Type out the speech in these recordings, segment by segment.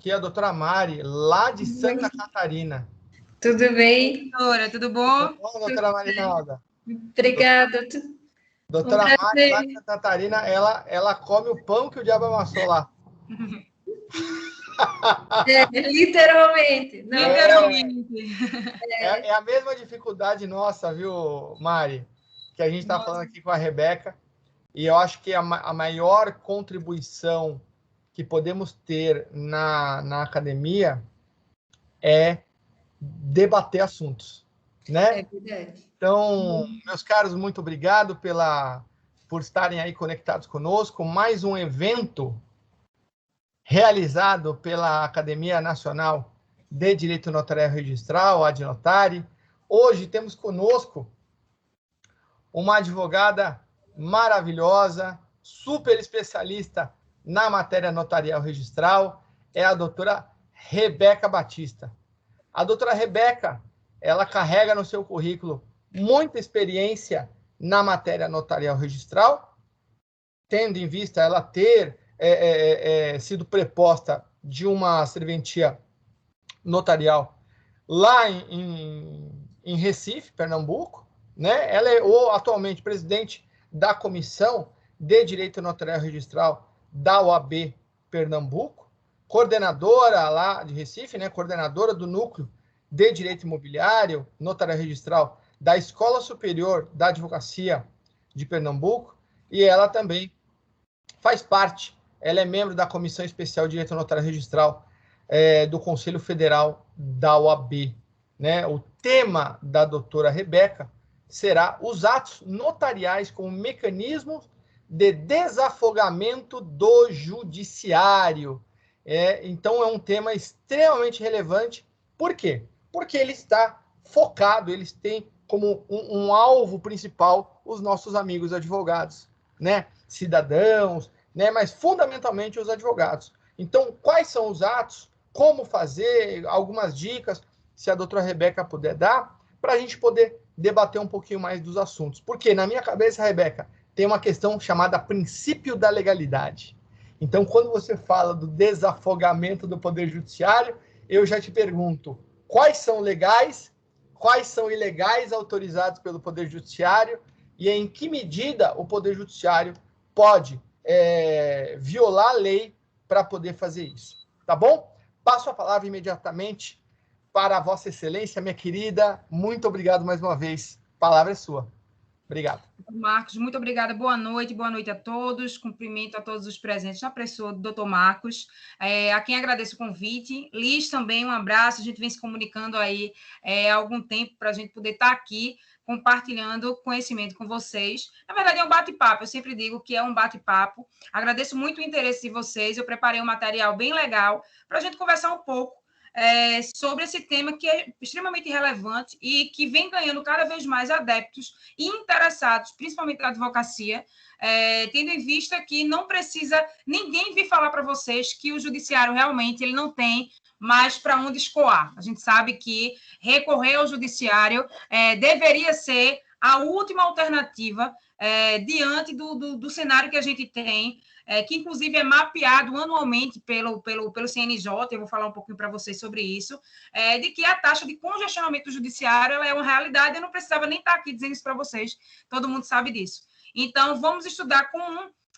aqui é a doutora Mari, lá de Santa Catarina. Tudo bem? Doutora, tudo bom? Tudo bom, doutora Marinalda? Obrigada. Doutora Mari, lá de Santa Catarina, ela come o pão que o diabo amassou lá. Literalmente. Não, Literalmente. É a mesma dificuldade nossa, viu, Mari? Que a gente está falando aqui com a Rebeca. E eu acho que a maior contribuição que podemos ter na academia é debater assuntos, né? é verdade. Então, meus caros, muito obrigado por estarem aí conectados conosco. Mais um evento realizado pela Academia Nacional de Direito Notarial Registral, a Adnotari. Hoje temos conosco uma advogada maravilhosa, super especialista na matéria notarial registral, é a doutora Rebeca Batista. A doutora Rebeca, ela carrega no seu currículo muita experiência na matéria notarial registral, tendo em vista ela ter sido preposta de uma serventia notarial lá em Recife, Pernambuco, né? Ela é atualmente presidente da Comissão de Direito Notarial Registral da OAB Pernambuco, coordenadora lá de Recife, né? Coordenadora do Núcleo de Direito Imobiliário, Notarial Registral da Escola Superior da Advocacia de Pernambuco, e ela também faz parte, ela é membro da Comissão Especial de Direito Notarial Registral do Conselho Federal da OAB. Né? O tema da doutora Rebeca será os atos notariais como mecanismo de desafogamento do judiciário. Então, é um tema extremamente relevante. Por quê? Porque ele está focado, eles têm como um alvo principal os nossos amigos advogados, né? Cidadãos, né? Mas fundamentalmente os advogados. Então, quais são os atos? Como fazer? Algumas dicas, se a doutora Rebeca puder dar, para a gente poder debater um pouquinho mais dos assuntos. Porque na minha cabeça, Rebeca, tem uma questão chamada princípio da legalidade. Então, quando você fala do desafogamento do Poder Judiciário, eu já te pergunto, quais são legais, quais são ilegais autorizados pelo Poder Judiciário e em que medida o Poder Judiciário pode violar a lei para poder fazer isso. Tá bom? Passo a palavra imediatamente para a Vossa Excelência, minha querida. Muito obrigado mais uma vez. A palavra é sua. Obrigado. Marcos, muito obrigada. Boa noite a todos. Cumprimento a todos os presentes na pessoa do doutor Marcos, a quem agradeço o convite. Liz também, um abraço. A gente vem se comunicando aí há algum tempo para a gente poder estar aqui compartilhando conhecimento com vocês. Na verdade, é um bate-papo. Eu sempre digo que é um bate-papo. Agradeço muito o interesse de vocês. Eu preparei um material bem legal para a gente conversar um pouco sobre esse tema que é extremamente relevante e que vem ganhando cada vez mais adeptos e interessados, principalmente na advocacia, tendo em vista que não precisa ninguém vir falar para vocês que o judiciário realmente ele não tem mais para onde escoar. A gente sabe que recorrer ao judiciário deveria ser a última alternativa diante do cenário que a gente tem, que inclusive é mapeado anualmente pelo CNJ, eu vou falar um pouquinho para vocês sobre isso, de que a taxa de congestionamento do judiciário ela é uma realidade, eu não precisava nem estar aqui dizendo isso para vocês, todo mundo sabe disso. Então, vamos estudar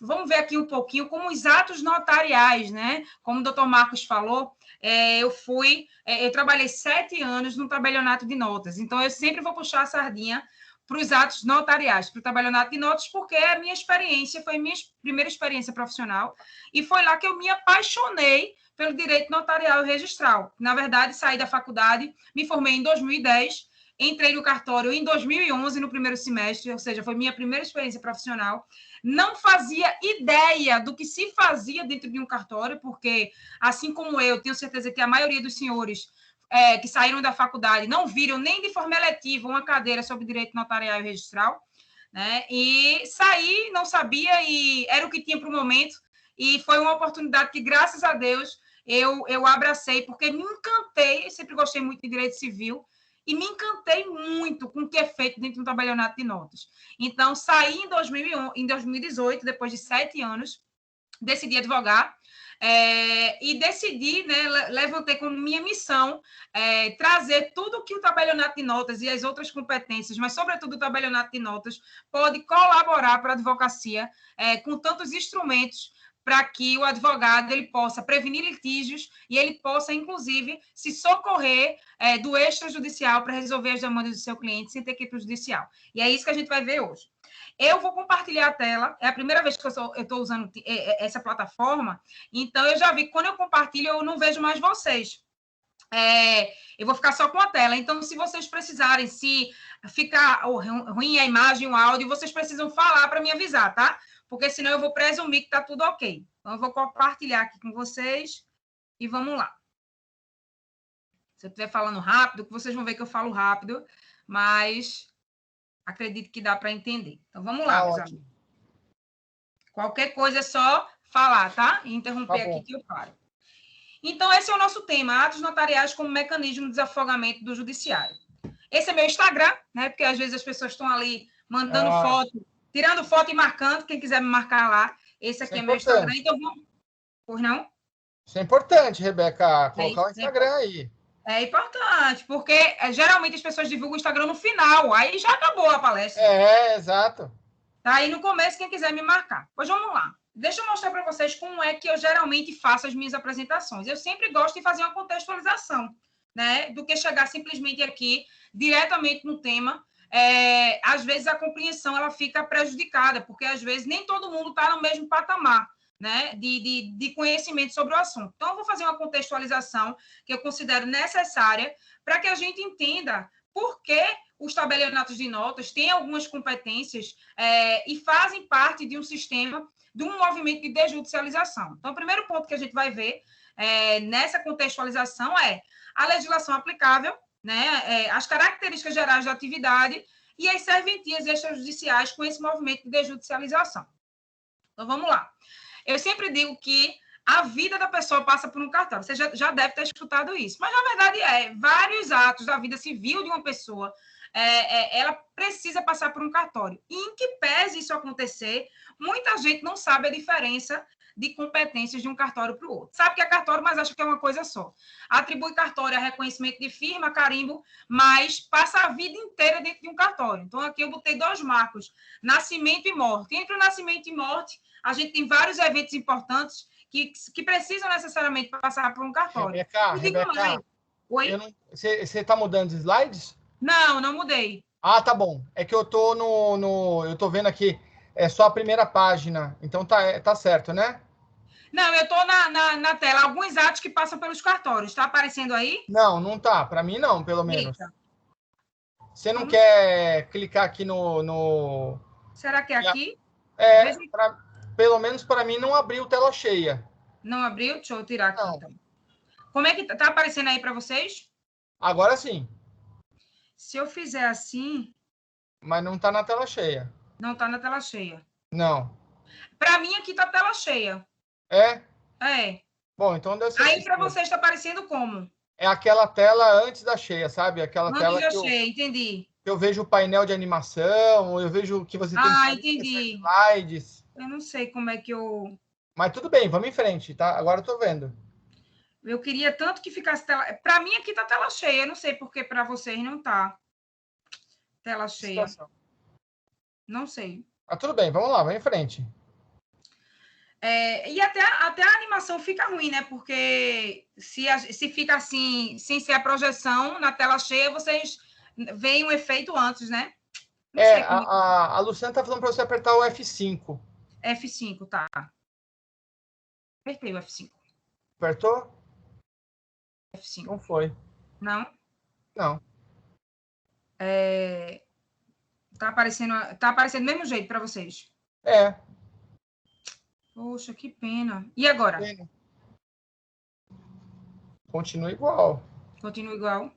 vamos ver aqui um pouquinho como os atos notariais, né? Como o doutor Marcos falou, eu trabalhei 7 anos no tabelionato de notas, então eu sempre vou puxar a sardinha para os atos notariais, para o tabelionato de notas, porque a minha experiência foi a minha primeira experiência profissional, e foi lá que eu me apaixonei pelo direito notarial e registral. Na verdade, saí da faculdade, me formei em 2010, entrei no cartório em 2011, no primeiro semestre, ou seja, foi minha primeira experiência profissional. Não fazia ideia do que se fazia dentro de um cartório, porque, assim como eu, tenho certeza que a maioria dos senhores que saíram da faculdade não viram nem de forma eletiva uma cadeira sobre direito notarial e registral, né? E saí, não sabia, e era o que tinha para o momento, e foi uma oportunidade que, graças a Deus, eu abracei, porque me encantei, sempre gostei muito de direito civil, e me encantei muito com o que é feito dentro do tabelionato de notas. Então, saí em 2018, depois de 7 anos, decidi advogar. e decidi, né, levantei como minha missão trazer tudo que o tabelionato de notas e as outras competências, mas, sobretudo, o tabelionato de notas, pode colaborar para a advocacia com tantos instrumentos para que o advogado ele possa prevenir litígios e ele possa, inclusive, se socorrer do extrajudicial para resolver as demandas do seu cliente sem ter que ir para o judicial. E é isso que a gente vai ver hoje. Eu vou compartilhar a tela, é a primeira vez que eu estou usando essa plataforma, então eu já vi que quando eu compartilho eu não vejo mais vocês. Eu vou ficar só com a tela, então se vocês precisarem, se ficar ruim a imagem, o áudio, vocês precisam falar para me avisar, tá? Porque senão eu vou presumir que está tudo ok. Então eu vou compartilhar aqui com vocês e vamos lá. Se eu estiver falando rápido, vocês vão ver que eu falo rápido, mas acredito que dá para entender. Então, vamos lá, meus amigos. Qualquer coisa é só falar, tá? E interromper aqui que eu paro. Então, esse é o nosso tema, atos notariais como mecanismo de desafogamento do judiciário. Esse é meu Instagram, né? Porque às vezes as pessoas estão ali mandando foto, tirando foto e marcando. Quem quiser me marcar lá, esse aqui é meu Instagram. Então, vamos... Pois não? Isso é importante, Rebeca, colocar o Instagram aí. É importante, porque geralmente as pessoas divulgam o Instagram no final, aí já acabou a palestra. Exato. Tá aí no começo, quem quiser me marcar. Pois vamos lá. Deixa eu mostrar para vocês como é que eu geralmente faço as minhas apresentações. Eu sempre gosto de fazer uma contextualização, né? Do que chegar simplesmente aqui, diretamente no tema. Às vezes a compreensão ela fica prejudicada, porque às vezes nem todo mundo está no mesmo patamar, né, de conhecimento sobre o assunto. Então, eu vou fazer uma contextualização que eu considero necessária para que a gente entenda por que os tabelionatos de notas têm algumas competências e fazem parte de um sistema, de um movimento de desjudicialização. Então, o primeiro ponto que a gente vai ver nessa contextualização é a legislação aplicável, né, as características gerais da atividade e as serventias extrajudiciais com esse movimento de desjudicialização. Então, vamos lá. Eu sempre digo que a vida da pessoa passa por um cartório. Você já deve ter escutado isso. Mas, na verdade, vários atos da vida civil de uma pessoa, ela precisa passar por um cartório. E, em que pese isso acontecer, muita gente não sabe a diferença de competências de um cartório para o outro. Sabe que é cartório, mas acha que é uma coisa só. Atribui cartório a reconhecimento de firma, carimbo, mas passa a vida inteira dentro de um cartório. Então, aqui eu botei 2 marcos, nascimento e morte. Entre o nascimento e morte, a gente tem vários eventos importantes que precisam necessariamente passar por um cartório. Rebeca, oi? Você está mudando os slides? Não, não mudei. Ah, tá bom. É que eu tô eu tô vendo aqui, é só a primeira página. Então tá certo, né? Não, eu tô na tela. Alguns atos que passam pelos cartórios. Está aparecendo aí? Não tá. Para mim, não, pelo menos. Eita. Você não quer clicar aqui no... Será que é aqui? Pelo menos para mim não abriu tela cheia. Não abriu? Deixa eu tirar aqui, então. Como é que tá aparecendo aí para vocês? Agora sim. Se eu fizer assim... Mas não tá na tela cheia. Não tá na tela cheia. Não. Para mim aqui tá tela cheia. É? É. Bom, então deve ser... Aí para vocês está aparecendo como? É aquela tela antes da cheia, sabe? Aquela antes tela da que cheia, entendi. Eu vejo o painel de animação, eu vejo que você tem entendi. slides. Eu não sei como é que eu... Mas tudo bem, vamos em frente, tá? Agora eu tô vendo. Eu queria tanto que ficasse tela... Para mim aqui tá tela cheia, eu não sei porque para vocês não tá. Tela cheia. Não sei. Ah, tudo bem, vamos lá, vamos em frente. E até a animação fica ruim, né? Porque se fica assim, sem ser a projeção, na tela cheia, vocês veem um efeito antes, né? A Luciana tá falando para você apertar o F5. F5, tá. Apertei o F5. Apertou? F5. Não foi. Não? Não. Tá aparecendo do mesmo jeito para vocês? Poxa, que pena. E agora? Pena. Continua igual. Continua igual.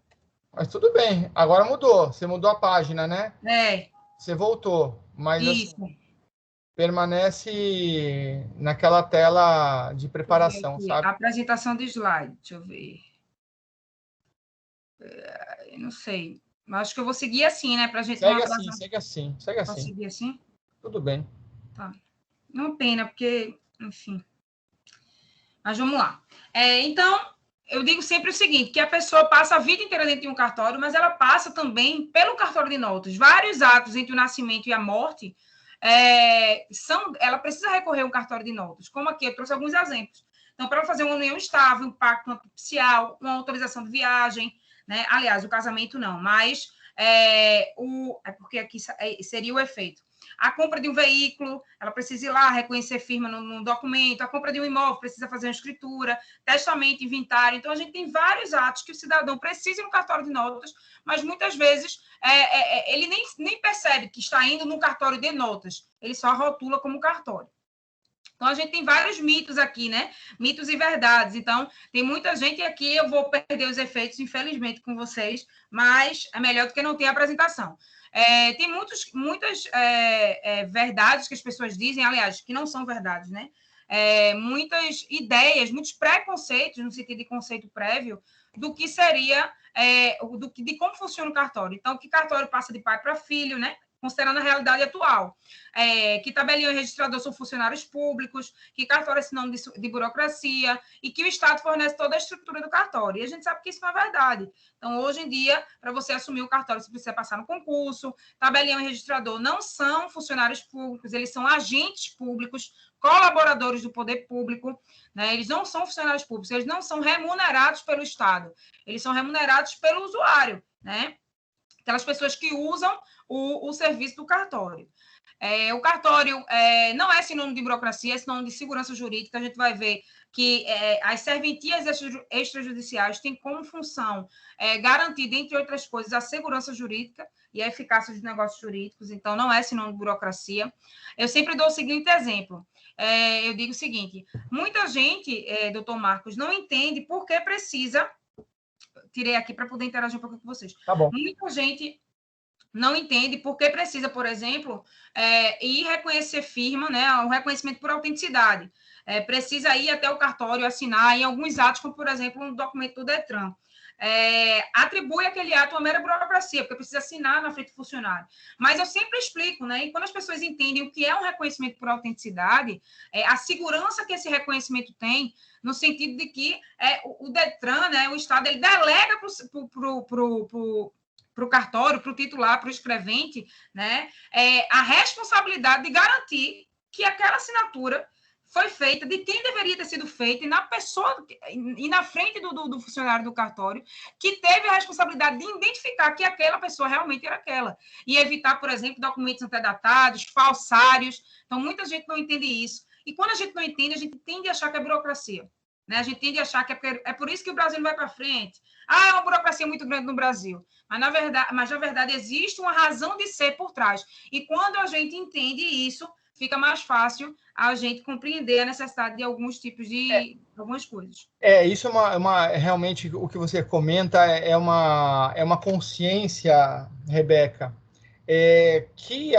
Mas tudo bem. Agora mudou. Você mudou a página, né? Você voltou. Mas isso. Assim, permanece naquela tela de preparação, sabe? Apresentação de slide. Deixa eu ver. Eu não sei. Mas acho que eu vou seguir assim, né? Pra gente segue assim. Posso seguir assim? Tudo bem. Tá. Uma pena, porque, enfim. Mas vamos lá. Então, eu digo sempre o seguinte, que a pessoa passa a vida inteira dentro de um cartório, mas ela passa também pelo cartório de notas. Vários atos entre o nascimento e a morte, ela precisa recorrer a um cartório de notas. Como aqui, eu trouxe alguns exemplos. Então, para fazer uma união estável, um pacto nupcial, uma autorização de viagem, né? Aliás, o casamento não, mas porque aqui seria o efeito. A compra de um veículo, ela precisa ir lá reconhecer firma no documento. A compra de um imóvel, precisa fazer uma escritura, testamento, inventário. Então, a gente tem vários atos que o cidadão precisa ir no cartório de notas, mas muitas vezes ele nem percebe que está indo no cartório de notas. Ele só rotula como cartório. Então, a gente tem vários mitos aqui, né? Mitos e verdades. Então, tem muita gente aqui, eu vou perder os efeitos, infelizmente, com vocês, mas é melhor do que não ter apresentação. Tem muitas verdades que as pessoas dizem, aliás, que não são verdades, né? Muitas ideias, muitos preconceitos, no sentido de conceito prévio, do que seria, de como funciona o cartório. Então, que cartório passa de pai para filho, né? Considerando a realidade atual, que tabelião e registrador são funcionários públicos, que cartório é sinônimo de burocracia e que o Estado fornece toda a estrutura do cartório. E a gente sabe que isso não é verdade. Então, hoje em dia, para você assumir o cartório, você precisa passar no concurso. Tabelião e registrador não são funcionários públicos, eles são agentes públicos, colaboradores do poder público, né? Eles não são funcionários públicos, eles não são remunerados pelo Estado, eles são remunerados pelo usuário, né? Aquelas pessoas que usam o serviço do cartório. O cartório não é sinônimo de burocracia, é sinônimo de segurança jurídica. A gente vai ver que as serventias extrajudiciais têm como função garantir, dentre outras coisas, a segurança jurídica e a eficácia dos negócios jurídicos. Então, não é sinônimo de burocracia. Eu sempre dou o seguinte exemplo. Eu digo o seguinte, muita gente, doutor Marcos, não entende por que precisa... Tirei aqui para poder interagir um pouco com vocês. Tá bom. Muita gente não entende por que precisa, por exemplo, ir reconhecer firma, né, um reconhecimento por autenticidade. Precisa ir até o cartório assinar em alguns atos, como, por exemplo, um documento do Detran. Atribui aquele ato uma mera burocracia, porque precisa assinar na frente do funcionário. Mas eu sempre explico, né? E quando as pessoas entendem o que é um reconhecimento por autenticidade, a segurança que esse reconhecimento tem, no sentido de que o Detran, né, o Estado, ele delega para o cartório, para o titular, para o escrevente, né, a responsabilidade de garantir que aquela assinatura foi feita de quem deveria ter sido feita e na pessoa e na frente do funcionário do cartório que teve a responsabilidade de identificar que aquela pessoa realmente era aquela e evitar, por exemplo, documentos antedatados, falsários. Então, muita gente não entende isso. E quando a gente não entende, a gente tende a achar que é burocracia. Né? A gente tende a achar que é por isso que o Brasil não vai para frente. É uma burocracia muito grande no Brasil. Mas, na verdade, existe uma razão de ser por trás. E quando a gente entende isso, fica mais fácil a gente compreender a necessidade de alguns tipos de algumas coisas. Isso realmente o que você comenta é uma consciência, Rebeca, que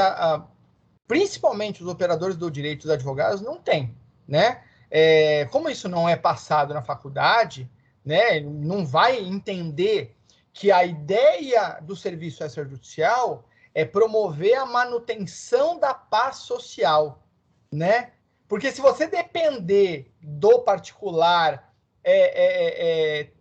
principalmente os operadores do direito, os advogados, não têm, né? Como isso não é passado na faculdade, né? Não vai entender que a ideia do serviço extrajudicial é promover a manutenção da paz social, né? Porque se você depender do particular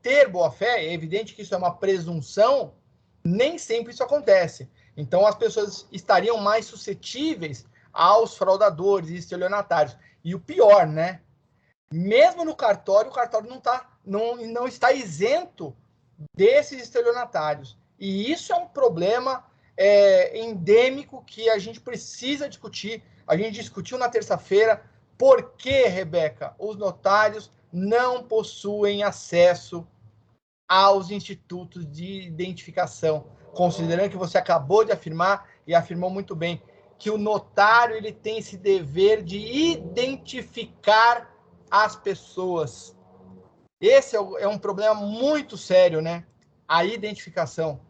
ter boa-fé, é evidente que isso é uma presunção, nem sempre isso acontece. Então, as pessoas estariam mais suscetíveis aos fraudadores e estelionatários. E o pior, né? Mesmo no cartório, o cartório não está isento desses estelionatários. E isso é um problema endêmico que a gente precisa discutir. A gente discutiu na terça-feira por que, Rebeca, os notários não possuem acesso aos institutos de identificação, considerando que você acabou de afirmar, e afirmou muito bem, que o notário ele tem esse dever de identificar as pessoas. Esse é um problema muito sério, né? A identificação.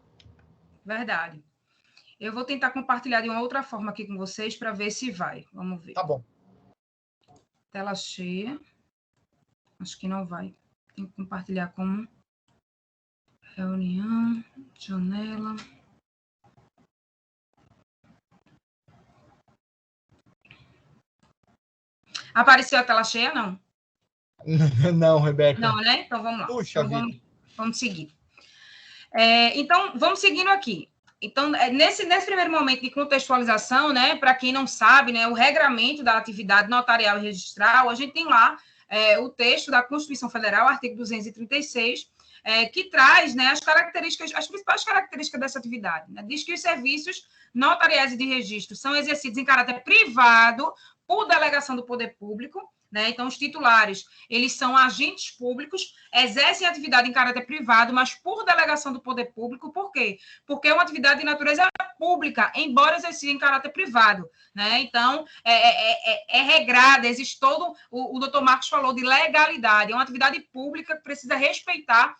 Verdade. Eu vou tentar compartilhar de uma outra forma aqui com vocês para ver se vai. Vamos ver. Tá bom. Tela cheia. Acho que não vai. Tem que compartilhar como reunião, janela. Apareceu a tela cheia, não? Não, Rebeca. Não, né? Então vamos lá. Puxa então, vida. vamos seguir. Então, vamos seguindo aqui. Então, nesse primeiro momento de contextualização, né, para quem não sabe, né, o regramento da atividade notarial e registral, a gente tem lá o texto da Constituição Federal, artigo 236, que traz, né, as principais características dessa atividade. Né? Diz que os serviços notariais e de registro são exercidos em caráter privado por delegação do poder público, né? Então, os titulares, eles são agentes públicos, exercem atividade em caráter privado, mas por delegação do poder público. Por quê? Porque é uma atividade de natureza pública, embora exercida em caráter privado. Né? Então, é regrada, existe todo... O doutor Marcos falou de legalidade, é uma atividade pública que precisa respeitar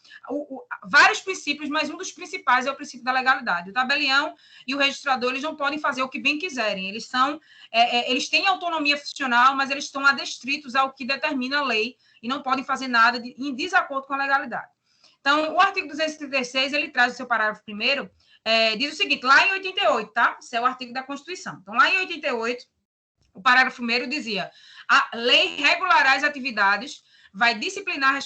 vários princípios, mas um dos principais é o princípio da legalidade. O tabelião e o registrador, eles não podem fazer o que bem quiserem. Eles têm autonomia funcional, mas eles estão adestritos ao que determina a lei e não podem fazer nada em desacordo com a legalidade. Então, o artigo 236, ele traz o seu parágrafo primeiro, diz o seguinte, lá em 88, tá? Esse é o artigo da Constituição. Então, lá em 88, o parágrafo primeiro dizia, a lei regulará as atividades, vai disciplinar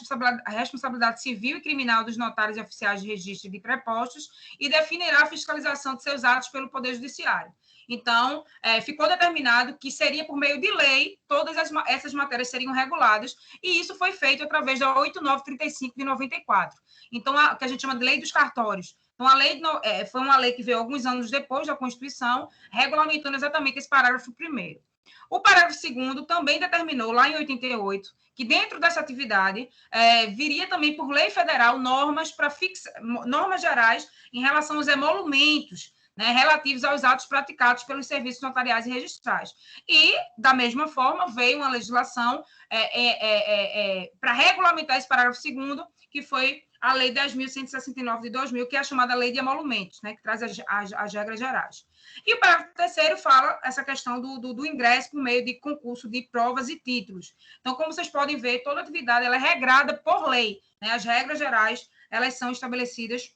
a responsabilidade civil e criminal dos notários e oficiais de registro de prepostos e definirá a fiscalização de seus atos pelo Poder Judiciário. Então, ficou determinado que seria por meio de lei, todas essas matérias seriam reguladas, e isso foi feito através da 8935 de 94. Então, que a gente chama de Lei dos Cartórios. Então, a lei foi uma lei que veio alguns anos depois da Constituição, regulamentando exatamente esse parágrafo primeiro. O parágrafo segundo também determinou, lá em 88, que dentro dessa atividade viria também por lei federal normas gerais em relação aos emolumentos, né, relativos aos atos praticados pelos serviços notariais e registrais. E, da mesma forma, veio uma legislação para regulamentar esse parágrafo segundo, que foi a Lei 10.169 de 2000, que é a chamada Lei de Emolumentos, né, que traz as regras gerais. E o parágrafo terceiro fala essa questão do ingresso por meio de concurso de provas e títulos. Então, como vocês podem ver, toda atividade ela é regrada por lei, né? As regras gerais elas são estabelecidas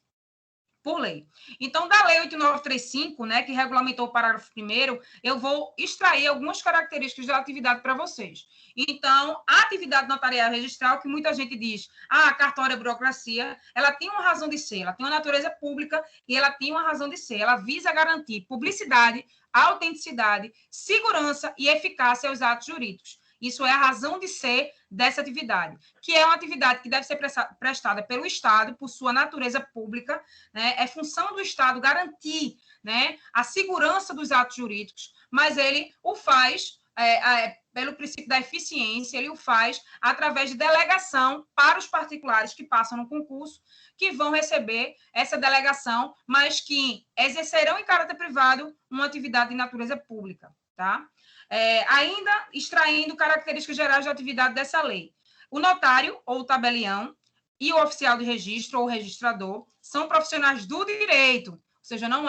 por lei. Então, da Lei 8935, né, que regulamentou o parágrafo primeiro, eu vou extrair algumas características da atividade para vocês. Então, a atividade notarial registral, que muita gente diz, cartório é burocracia, ela tem uma razão de ser, ela tem uma natureza pública e ela tem uma razão de ser. Ela visa garantir publicidade, autenticidade, segurança e eficácia aos atos jurídicos. Isso é a razão de ser dessa atividade, que é uma atividade que deve ser prestada pelo Estado, por sua natureza pública, né? É função do Estado garantir, né, a segurança dos atos jurídicos, mas ele o faz pelo princípio da eficiência, ele o faz através de delegação para os particulares que passam no concurso, que vão receber essa delegação, mas que exercerão em caráter privado uma atividade de natureza pública, tá? Ainda extraindo características gerais da atividade dessa lei. O notário, ou o tabelião, e o oficial de registro, ou registrador, são profissionais do direito, ou seja, não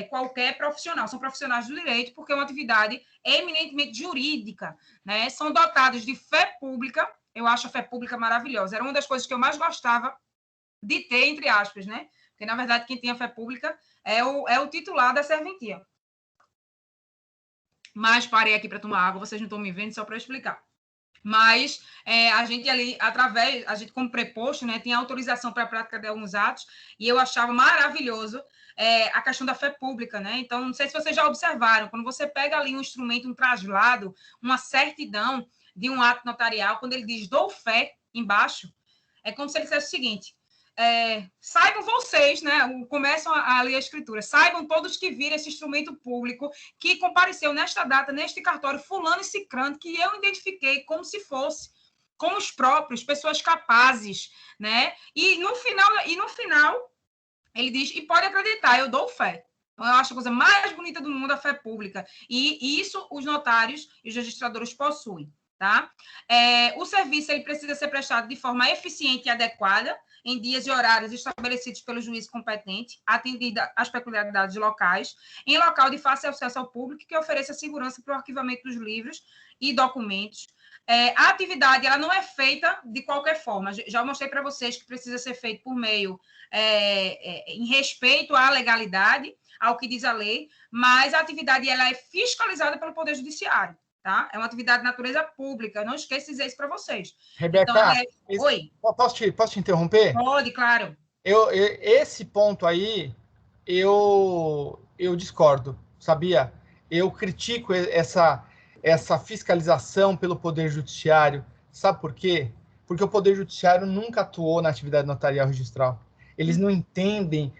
qualquer profissional, são profissionais do direito, porque é uma atividade eminentemente jurídica, né? São dotados de fé pública, eu acho a fé pública maravilhosa, era uma das coisas que eu mais gostava de ter, entre aspas, né? Porque, na verdade, quem tem a fé pública é o titular da serventia. Mas parei aqui para tomar água, vocês não estão me vendo, só para explicar. Mas a gente ali, a gente como preposto, né, tinha autorização para a prática de alguns atos, e eu achava maravilhoso a questão da fé pública, né? Então, não sei se vocês já observaram, quando você pega ali um instrumento, um traslado, uma certidão de um ato notarial, quando ele diz dou fé embaixo, é como se ele dissesse o seguinte, saibam vocês, né, começam a ler a escritura, saibam todos que viram esse instrumento público que compareceu nesta data, neste cartório, fulano e cicrano, que eu identifiquei como se fosse, como os próprios, pessoas capazes, né, e no final, ele diz, e pode acreditar, eu dou fé. Eu acho a coisa mais bonita do mundo a fé pública, e isso os notários e os registradores possuem, tá? O serviço ele precisa ser prestado de forma eficiente e adequada, em dias e horários estabelecidos pelo juiz competente, atendida às peculiaridades locais, em local de fácil acesso ao público, que ofereça segurança para o arquivamento dos livros e documentos. A atividade ela não é feita de qualquer forma. Já mostrei para vocês que precisa ser feito por meio, em respeito à legalidade, ao que diz a lei, mas a atividade ela é fiscalizada pelo Poder Judiciário. tá? É uma atividade de natureza pública. Não esqueça de dizer isso para vocês. Rebeca, então, oi. Posso te interromper? Pode, claro. Esse ponto aí, eu discordo, sabia? Eu critico essa fiscalização pelo Poder Judiciário. Sabe por quê? Porque o Poder Judiciário nunca atuou na atividade notarial registral. Eles não entendem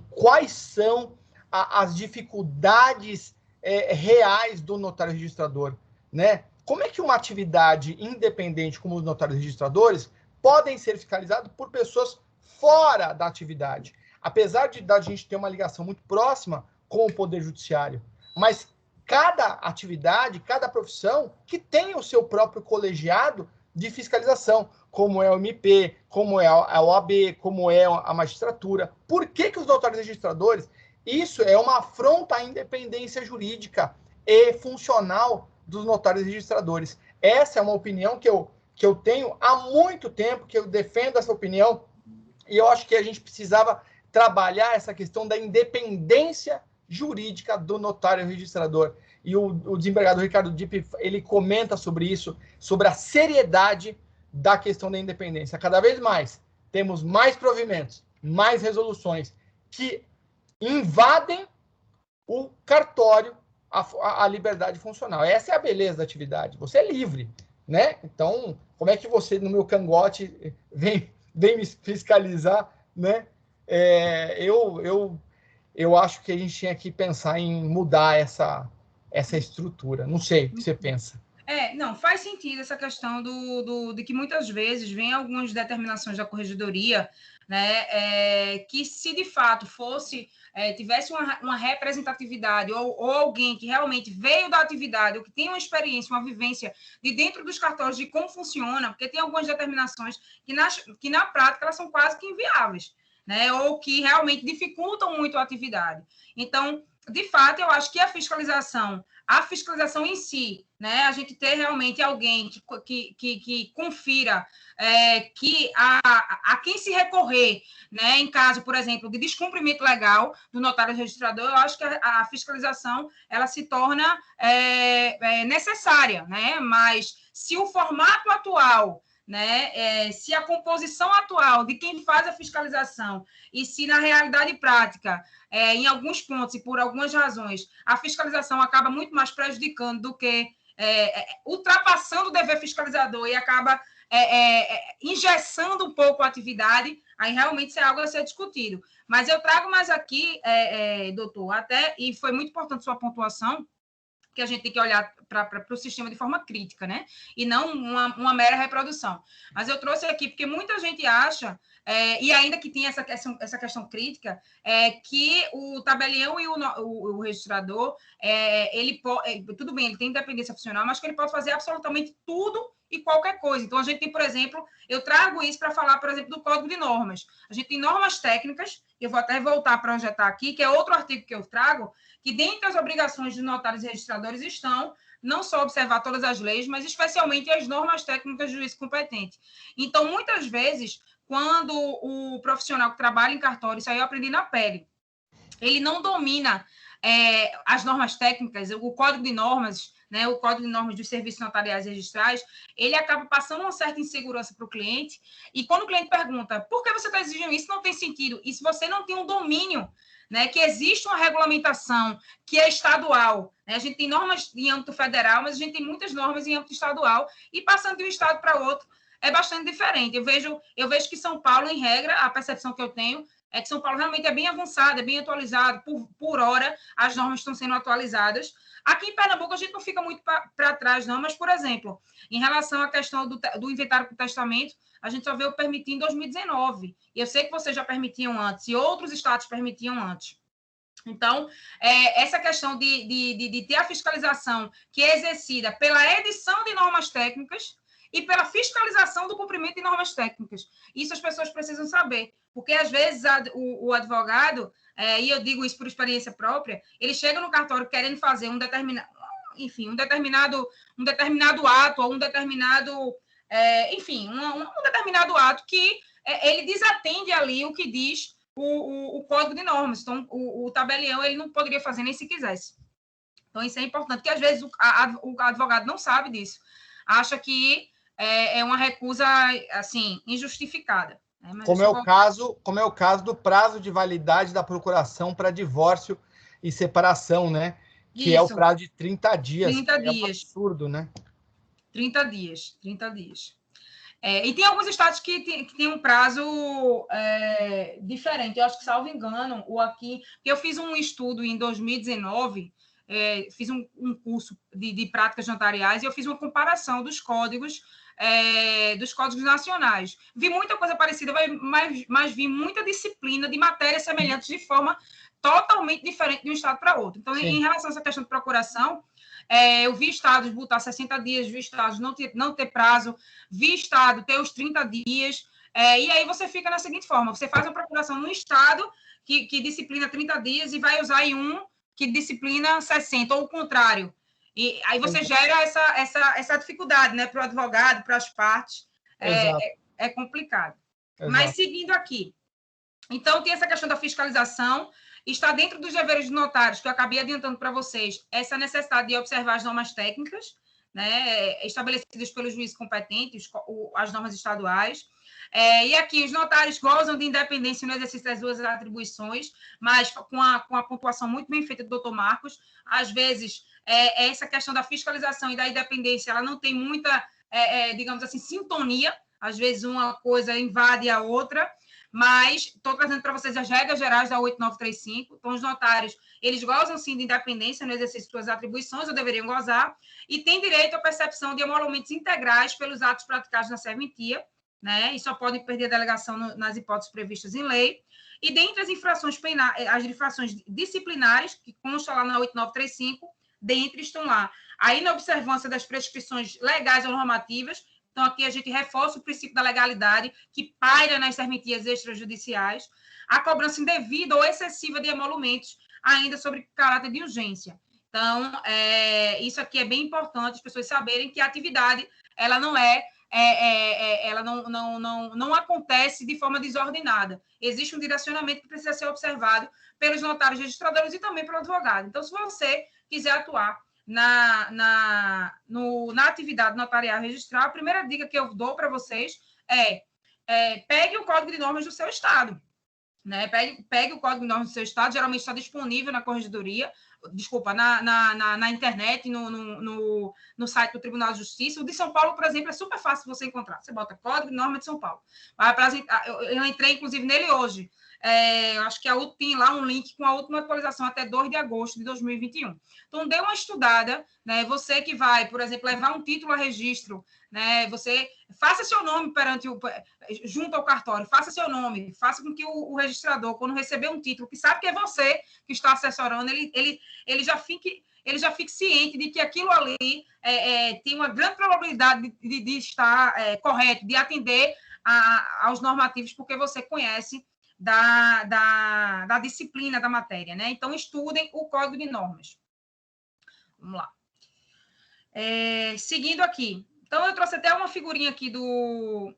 quais são as dificuldades reais do notário registrador, né? Como é que uma atividade independente como os notários registradores podem ser fiscalizados por pessoas fora da atividade? Apesar da gente ter uma ligação muito próxima com o Poder Judiciário, mas cada atividade, cada profissão que tem o seu próprio colegiado de fiscalização, como é o MP, como é a OAB, como é a magistratura. Por que os notários registradores? Isso é uma afronta à independência jurídica e funcional dos notários registradores. Essa é uma opinião que eu tenho há muito tempo, que eu defendo essa opinião, e eu acho que a gente precisava trabalhar essa questão da independência jurídica do notário registrador. E o desembargador Ricardo Dipp, ele comenta sobre isso, sobre a seriedade da questão da independência. Cada vez mais temos mais provimentos, mais resoluções que invadem o cartório, a liberdade funcional. Essa é a beleza da atividade. Você é livre, né? Então, como é que você, no meu cangote, vem me fiscalizar, né? Eu acho que a gente tinha que pensar em mudar essa estrutura. Não sei o que você pensa. Não, faz sentido essa questão de que muitas vezes vem algumas determinações da corregedoria, né, que se de fato tivesse uma representatividade ou alguém que realmente veio da atividade ou que tem uma experiência, uma vivência de dentro dos cartórios de como funciona, porque tem algumas determinações que na prática elas são quase que inviáveis, né, ou que realmente dificultam muito a atividade. Então, de fato, eu acho que a fiscalização em si, né, a gente ter realmente alguém que confira que a quem se recorrer, né, em caso, por exemplo, de descumprimento legal do notário registrador, eu acho que a fiscalização ela se torna necessária, né? Mas se o formato atual, né, se a composição atual de quem faz a fiscalização e se na realidade prática, em alguns pontos e por algumas razões, a fiscalização acaba muito mais prejudicando do que ultrapassando o dever fiscalizador e acaba engessando um pouco a atividade, aí realmente isso é algo a ser discutido. Mas eu trago mais aqui, doutor, até, e foi muito importante sua pontuação, que a gente tem que olhar para o sistema de forma crítica, né? E não uma mera reprodução. Mas eu trouxe aqui porque muita gente acha, e ainda que tem essa questão crítica, que o tabelião e o registrador, tudo bem, ele tem independência funcional, mas que ele pode fazer absolutamente tudo e qualquer coisa. Então, a gente tem, por exemplo, eu trago isso para falar, por exemplo, do Código de Normas. A gente tem normas técnicas, eu vou até voltar a projetar aqui, que é outro artigo que eu trago, que dentre as obrigações dos notários e registradores estão não só observar todas as leis, mas especialmente as normas técnicas do juiz competente. Então, muitas vezes, quando o profissional que trabalha em cartório, isso aí eu aprendi na pele, ele não domina as normas técnicas, o código de normas, né, o código de normas dos serviços notariais e registrais, ele acaba passando uma certa insegurança para o cliente, e quando o cliente pergunta, por que você está exigindo isso? Não tem sentido. E se você não tem um domínio, né, que existe uma regulamentação que é estadual, né? A gente tem normas em âmbito federal, mas a gente tem muitas normas em âmbito estadual, e passando de um estado para outro é bastante diferente. Eu vejo que São Paulo, em regra, a percepção que eu tenho é que São Paulo realmente é bem avançado, é bem atualizado, por hora as normas estão sendo atualizadas. Aqui em Pernambuco a gente não fica muito para trás, não, mas, por exemplo, em relação à questão do inventário com testamento, a gente só veio permitir em 2019. E eu sei que vocês já permitiam antes, e outros estados permitiam antes. Então, essa questão de ter a fiscalização que é exercida pela edição de normas técnicas e pela fiscalização do cumprimento de normas técnicas. Isso as pessoas precisam saber, porque às vezes o advogado, e eu digo isso por experiência própria, ele chega no cartório querendo fazer um determinado ato, ou um determinado, um determinado ato que ele desatende ali o que diz o código de normas. Então, o tabelião ele não poderia fazer nem se quisesse. Então, isso é importante, porque às vezes o advogado não sabe disso, acha que é uma recusa, assim, injustificada. Né? Mas como é o caso do prazo de validade da procuração para divórcio e separação, né? Que é o prazo de 30 dias. 30 dias. É um absurdo, né? 30 dias. E tem alguns estados que tem um prazo diferente. Eu acho que, salvo engano, eu fiz um estudo em 2019, fiz um curso de práticas notariais e eu fiz uma comparação dos códigos nacionais. Vi muita coisa parecida, mas vi muita disciplina de matérias semelhantes de forma totalmente diferente de um estado para outro. Então, em relação a essa questão de procuração, eu vi estados botar 60 dias, vi estados não ter prazo, vi estado ter os 30 dias, e aí você fica na seguinte forma, você faz uma procuração no estado que disciplina 30 dias e vai usar em um que disciplina 60, ou o contrário. E aí você gera essa dificuldade, né, para o advogado, para as partes, é complicado. Exato. Mas seguindo aqui, então tem essa questão da fiscalização, está dentro dos deveres dos notários, que eu acabei adiantando para vocês, essa necessidade de observar as normas técnicas, né, estabelecidas pelos juízes competentes, as normas estaduais. E aqui, os notários gozam de independência no exercício das duas atribuições, mas com a pontuação muito bem feita do doutor Marcos. Às vezes, essa questão da fiscalização e da independência, ela não tem muita, digamos assim, sintonia. Às vezes, uma coisa invade a outra, mas estou trazendo para vocês as regras gerais da 8935. Então, os notários, eles gozam, sim, de independência no exercício de suas atribuições, ou deveriam gozar, e têm direito à percepção de emolumentos integrais pelos atos praticados na serventia, né? E só podem perder a delegação nas hipóteses previstas em lei. E dentre as infrações penais, as infrações disciplinares, que constam lá na 8935, dentre estão lá a inobservância das prescrições legais ou normativas. Então, aqui a gente reforça o princípio da legalidade que paira nas serventias extrajudiciais, a cobrança indevida ou excessiva de emolumentos, ainda sobre caráter de urgência. Então, isso aqui é bem importante, as pessoas saberem que a atividade, ela não ela não acontece de forma desordenada. Existe um direcionamento que precisa ser observado pelos notários registradores e também pelo advogado. Então, se você quiser atuar na atividade notarial registral, a primeira dica que eu dou para vocês pegue o código de normas do seu estado. Né? Pegue o código de normas do seu estado, geralmente está disponível na corregedoria, na internet, no site do Tribunal de Justiça. O de São Paulo, por exemplo, é super fácil você encontrar. Você bota código de norma de São Paulo. Eu entrei, inclusive, nele hoje. Acho que tem lá um link com a última atualização até 2 de agosto de 2021. Então, dê uma estudada, né? Você que vai, por exemplo, levar um título a registro, né? Você faça seu nome junto ao cartório, faça seu nome, faça com que o registrador, quando receber um título, que sabe que é você que está assessorando, ele já fique ciente de que aquilo ali tem uma grande probabilidade de estar correto, de atender aos normativos, porque você conhece da disciplina da matéria, né? Então, estudem o Código de Normas. Vamos lá. Seguindo aqui. Então, eu trouxe até uma figurinha aqui do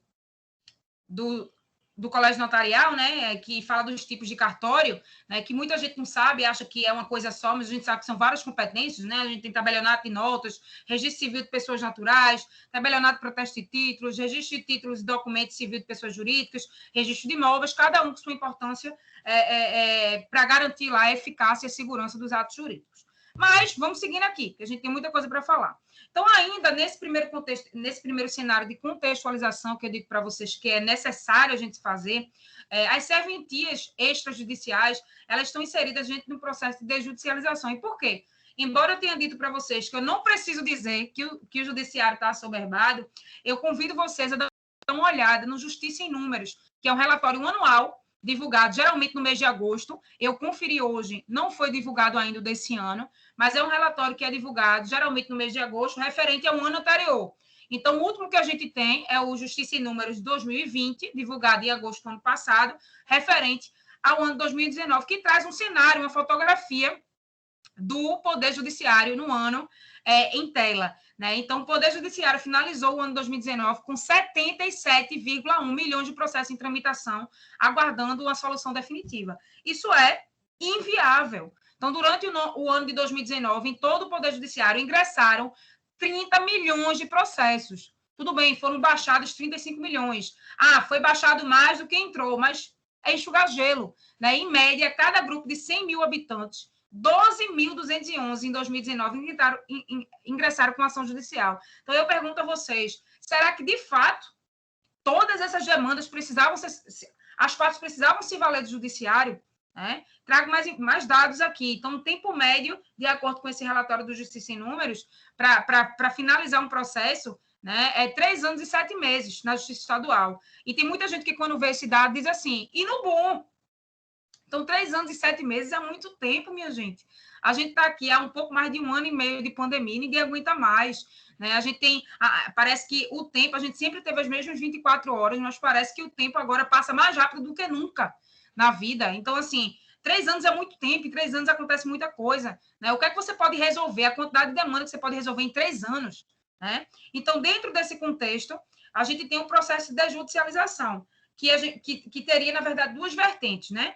Colégio Notarial, né, que fala dos tipos de cartório, né, que muita gente não sabe, acha que é uma coisa só, mas a gente sabe que são várias competências, né? A gente tem tabelionato de notas, registro civil de pessoas naturais, tabelionato de protesto de títulos, registro de títulos e documentos civil de pessoas jurídicas, registro de imóveis, cada um com sua importância para garantir lá a eficácia e a segurança dos atos jurídicos. Mas vamos seguindo aqui, que a gente tem muita coisa para falar. Então, ainda nesse primeiro contexto, nesse primeiro cenário de contextualização que eu digo para vocês que é necessário a gente fazer, as serventias extrajudiciais, elas estão inseridas dentro de um processo de desjudicialização. E por quê? Embora eu tenha dito para vocês que eu não preciso dizer que o judiciário está assoberbado, eu convido vocês a dar uma olhada no Justiça em Números, que é um relatório anual divulgado geralmente no mês de agosto. Eu conferi hoje, não foi divulgado ainda desse ano, mas é um relatório que é divulgado geralmente no mês de agosto, referente ao ano anterior. Então, o último que a gente tem é o Justiça em Números 2020, divulgado em agosto do ano passado, referente ao ano 2019, que traz um cenário, uma fotografia do Poder Judiciário no ano em tela. Né? Então, o Poder Judiciário finalizou o ano 2019 com 77,1 milhões de processos em tramitação, aguardando uma solução definitiva. Isso é inviável. Então, durante o ano de 2019, em todo o Poder Judiciário, ingressaram 30 milhões de processos. Tudo bem, foram baixados 35 milhões. Foi baixado mais do que entrou, mas é enxugar gelo, né? Em média, cada grupo de 100 mil habitantes, 12.211 em 2019 ingressaram com ação judicial. Então, eu pergunto a vocês, será que, de fato, todas essas demandas as partes precisavam se valer do judiciário? Né? Trago mais dados aqui. Então, o tempo médio, de acordo com esse relatório do Justiça em Números, para finalizar um processo, né, é 3 anos e 7 meses na Justiça Estadual. E tem muita gente que, quando vê esse dado, diz assim, e no bom? Então, 3 anos e 7 meses é muito tempo, minha gente. A gente está aqui há um pouco mais de 1 ano e meio de pandemia, ninguém aguenta mais. Né? A gente tem, parece que o tempo, a gente sempre teve as mesmas 24 horas, mas parece que o tempo agora passa mais rápido do que nunca na vida. Então, assim, 3 anos é muito tempo, em 3 anos acontece muita coisa. Né? O que é que você pode resolver? A quantidade de demanda que você pode resolver em 3 anos. Né? Então, dentro desse contexto, a gente tem um processo de judicialização, que teria, na verdade, 2 vertentes. Né?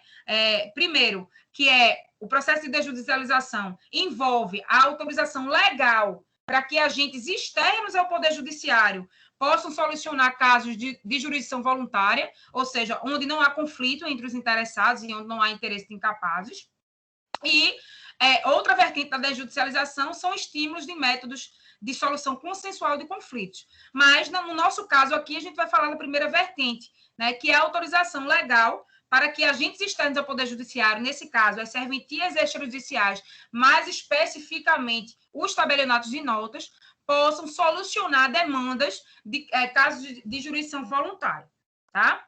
Primeiro, que é o processo de desjudicialização envolve a autorização legal para que agentes externos ao Poder Judiciário possam solucionar casos de jurisdição voluntária, ou seja, onde não há conflito entre os interessados e onde não há interesse de incapazes. E outra vertente da desjudicialização são estímulos de métodos de solução consensual de conflitos. Mas, no nosso caso aqui, a gente vai falar da primeira vertente, né, que é a autorização legal para que agentes externos ao Poder Judiciário, nesse caso, as serventias extrajudiciais, mais especificamente os tabelionatos de notas, possam solucionar demandas de casos de jurisdição voluntária. Tá?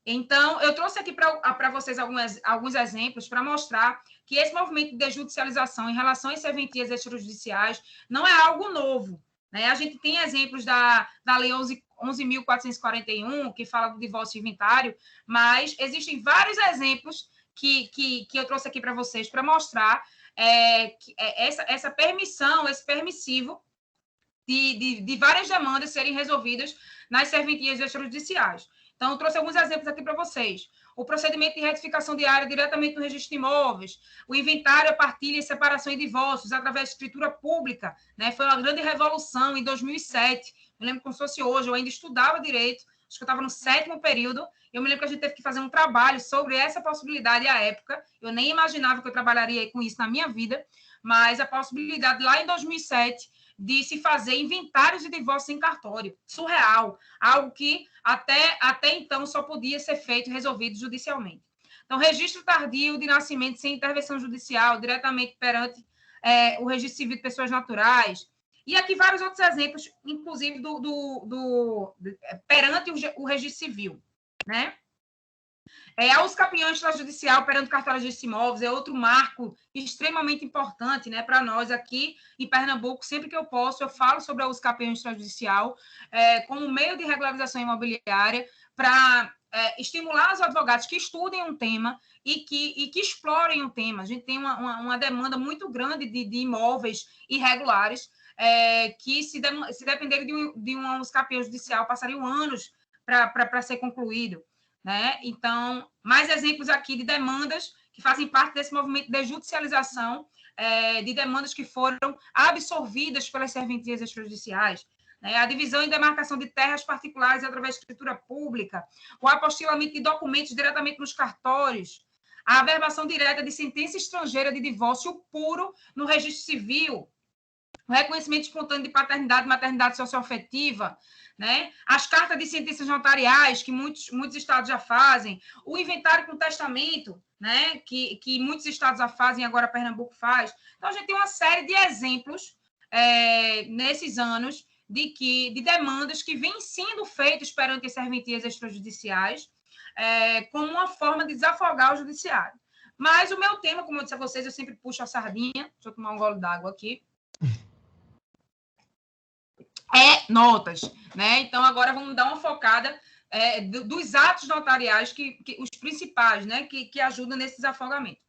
Então, eu trouxe aqui para vocês alguns exemplos para mostrar que esse movimento de desjudicialização em relação às serventias extrajudiciais não é algo novo. Né? A gente tem exemplos da Lei 11.441, que fala do divórcio inventário, mas existem vários exemplos que eu trouxe aqui para vocês para mostrar essa permissão, esse permissivo de várias demandas serem resolvidas nas serventias extrajudiciais. Então, eu trouxe alguns exemplos aqui para vocês. O procedimento de retificação de área diretamente no registro de imóveis, o inventário, a partilha, separação e divórcios através de escritura pública, né? Foi uma grande revolução em 2007. Eu lembro como se fosse hoje, eu ainda estudava direito, acho que eu estava no 7º período, e eu me lembro que a gente teve que fazer um trabalho sobre essa possibilidade à época. Eu nem imaginava que eu trabalharia com isso na minha vida, mas a possibilidade lá em 2007 de se fazer inventários de divórcio em cartório. Surreal. Algo que até então só podia ser feito e resolvido judicialmente. Então, registro tardio de nascimento sem intervenção judicial, diretamente perante o registro civil de pessoas naturais. E aqui vários outros exemplos, inclusive perante o registro civil. Né? A usucapião extrajudicial perante cartório de imóveis é outro marco extremamente importante, né, para nós aqui em Pernambuco. Sempre que eu posso, eu falo sobre a usucapião extrajudicial como meio de regularização imobiliária para estimular os advogados que estudem um tema e que explorem um tema. A gente tem uma demanda muito grande de imóveis irregulares que, se dependerem de uma usucapião judicial, passariam anos para ser concluído. Né? Então, mais exemplos aqui de demandas que fazem parte desse movimento de judicialização, de demandas que foram absorvidas pelas serventias extrajudiciais. Né? A divisão e demarcação de terras particulares através de escritura pública, o apostilamento de documentos diretamente nos cartórios, a averbação direta de sentença estrangeira de divórcio puro no registro civil, o reconhecimento espontâneo de paternidade e maternidade socioafetiva, né? As cartas de sentenças notariais, que muitos estados já fazem, o inventário com testamento, né? que muitos estados já fazem, agora Pernambuco faz. Então, a gente tem uma série de exemplos nesses anos de demandas que vêm sendo feitas perante as serventias extrajudiciais como uma forma de desafogar o judiciário. Mas o meu tema, como eu disse a vocês, eu sempre puxo a sardinha. Deixa eu tomar um gole d'água aqui. Notas, né? Então, agora vamos dar uma focada dos atos notariais, os principais, né? Que ajudam nesse desafogamentos.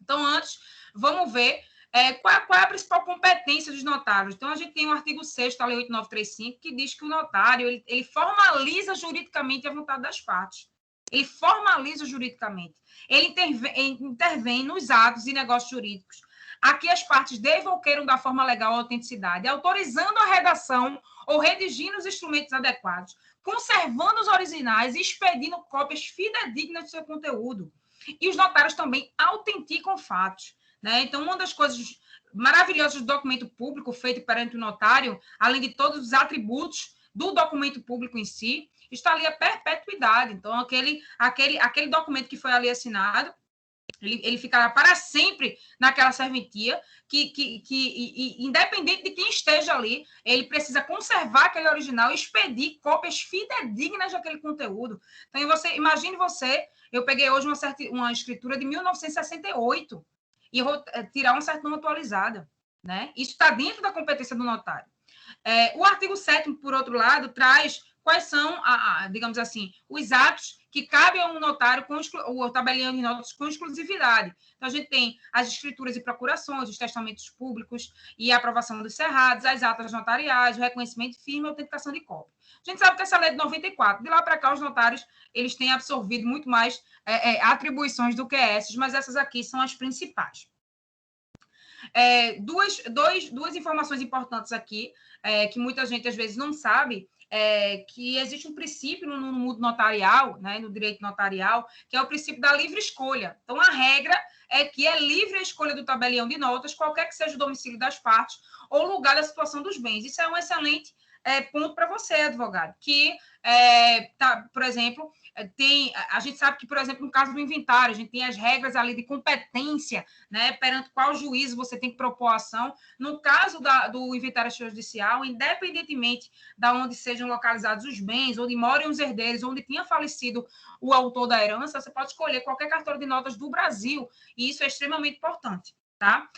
Então, antes, vamos ver qual é a principal competência dos notários. Então, a gente tem o artigo 6º da Lei 8.935, que diz que o notário ele formaliza juridicamente a vontade das partes. Ele formaliza juridicamente. Ele intervém nos atos e negócios jurídicos a que as partes devam ou queiram dar forma legal à autenticidade, autorizando a redação ou redigindo os instrumentos adequados, conservando os originais e expedindo cópias fidedignas do seu conteúdo. E os notários também autenticam fatos, né? Então, uma das coisas maravilhosas do documento público feito perante o notário, além de todos os atributos do documento público em si, está ali a perpetuidade. Então, aquele documento que foi ali assinado, ele ficará para sempre naquela serventia, que independente de quem esteja ali, ele precisa conservar aquele original e expedir cópias fidedignas daquele conteúdo. Então, imagine você, eu peguei hoje uma escritura de 1968 e eu vou tirar uma certidão atualizada, né? Isso está dentro da competência do notário. O artigo 7º, por outro lado, traz quais são, digamos assim, os atos que cabem a um notário com o tabelião de notas com exclusividade. Então, a gente tem as escrituras e procurações, os testamentos públicos e a aprovação dos cerrados, as atas notariais, o reconhecimento firme e a autenticação de cópia. A gente sabe que essa lei de 94, de lá para cá, os notários eles têm absorvido muito mais atribuições do que essas, mas essas aqui são as principais. Duas informações importantes aqui, que muita gente às vezes não sabe, que existe um princípio no mundo notarial, né, no direito notarial, que é o princípio da livre escolha. Então, a regra é que é livre a escolha do tabelião de notas, qualquer que seja o domicílio das partes ou o lugar da situação dos bens. Isso é um excelente ponto para você, advogado, que, por exemplo, a gente sabe que, por exemplo, no caso do inventário, a gente tem as regras ali de competência, né, perante qual juízo você tem que propor a ação. No caso do inventário extrajudicial, independentemente de onde sejam localizados os bens, onde morem os herdeiros, onde tinha falecido o autor da herança, você pode escolher qualquer cartório de notas do Brasil, e isso é extremamente importante. Tá?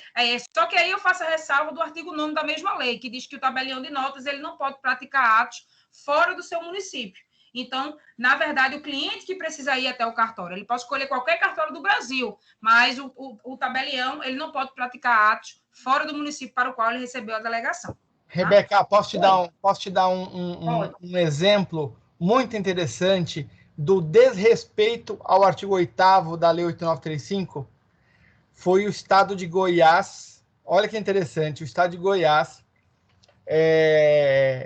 Só que aí eu faço a ressalva do artigo 9º da mesma lei, que diz que o tabelião de notas ele não pode praticar atos fora do seu município. Então, na verdade, o cliente que precisa ir até o cartório, ele pode escolher qualquer cartório do Brasil, mas o tabelião ele não pode praticar atos fora do município para o qual ele recebeu a delegação. Tá? Rebeca, posso te dar um exemplo muito interessante do desrespeito ao artigo 8º da Lei 8935? Foi o estado de Goiás. Olha que interessante, o estado de Goiás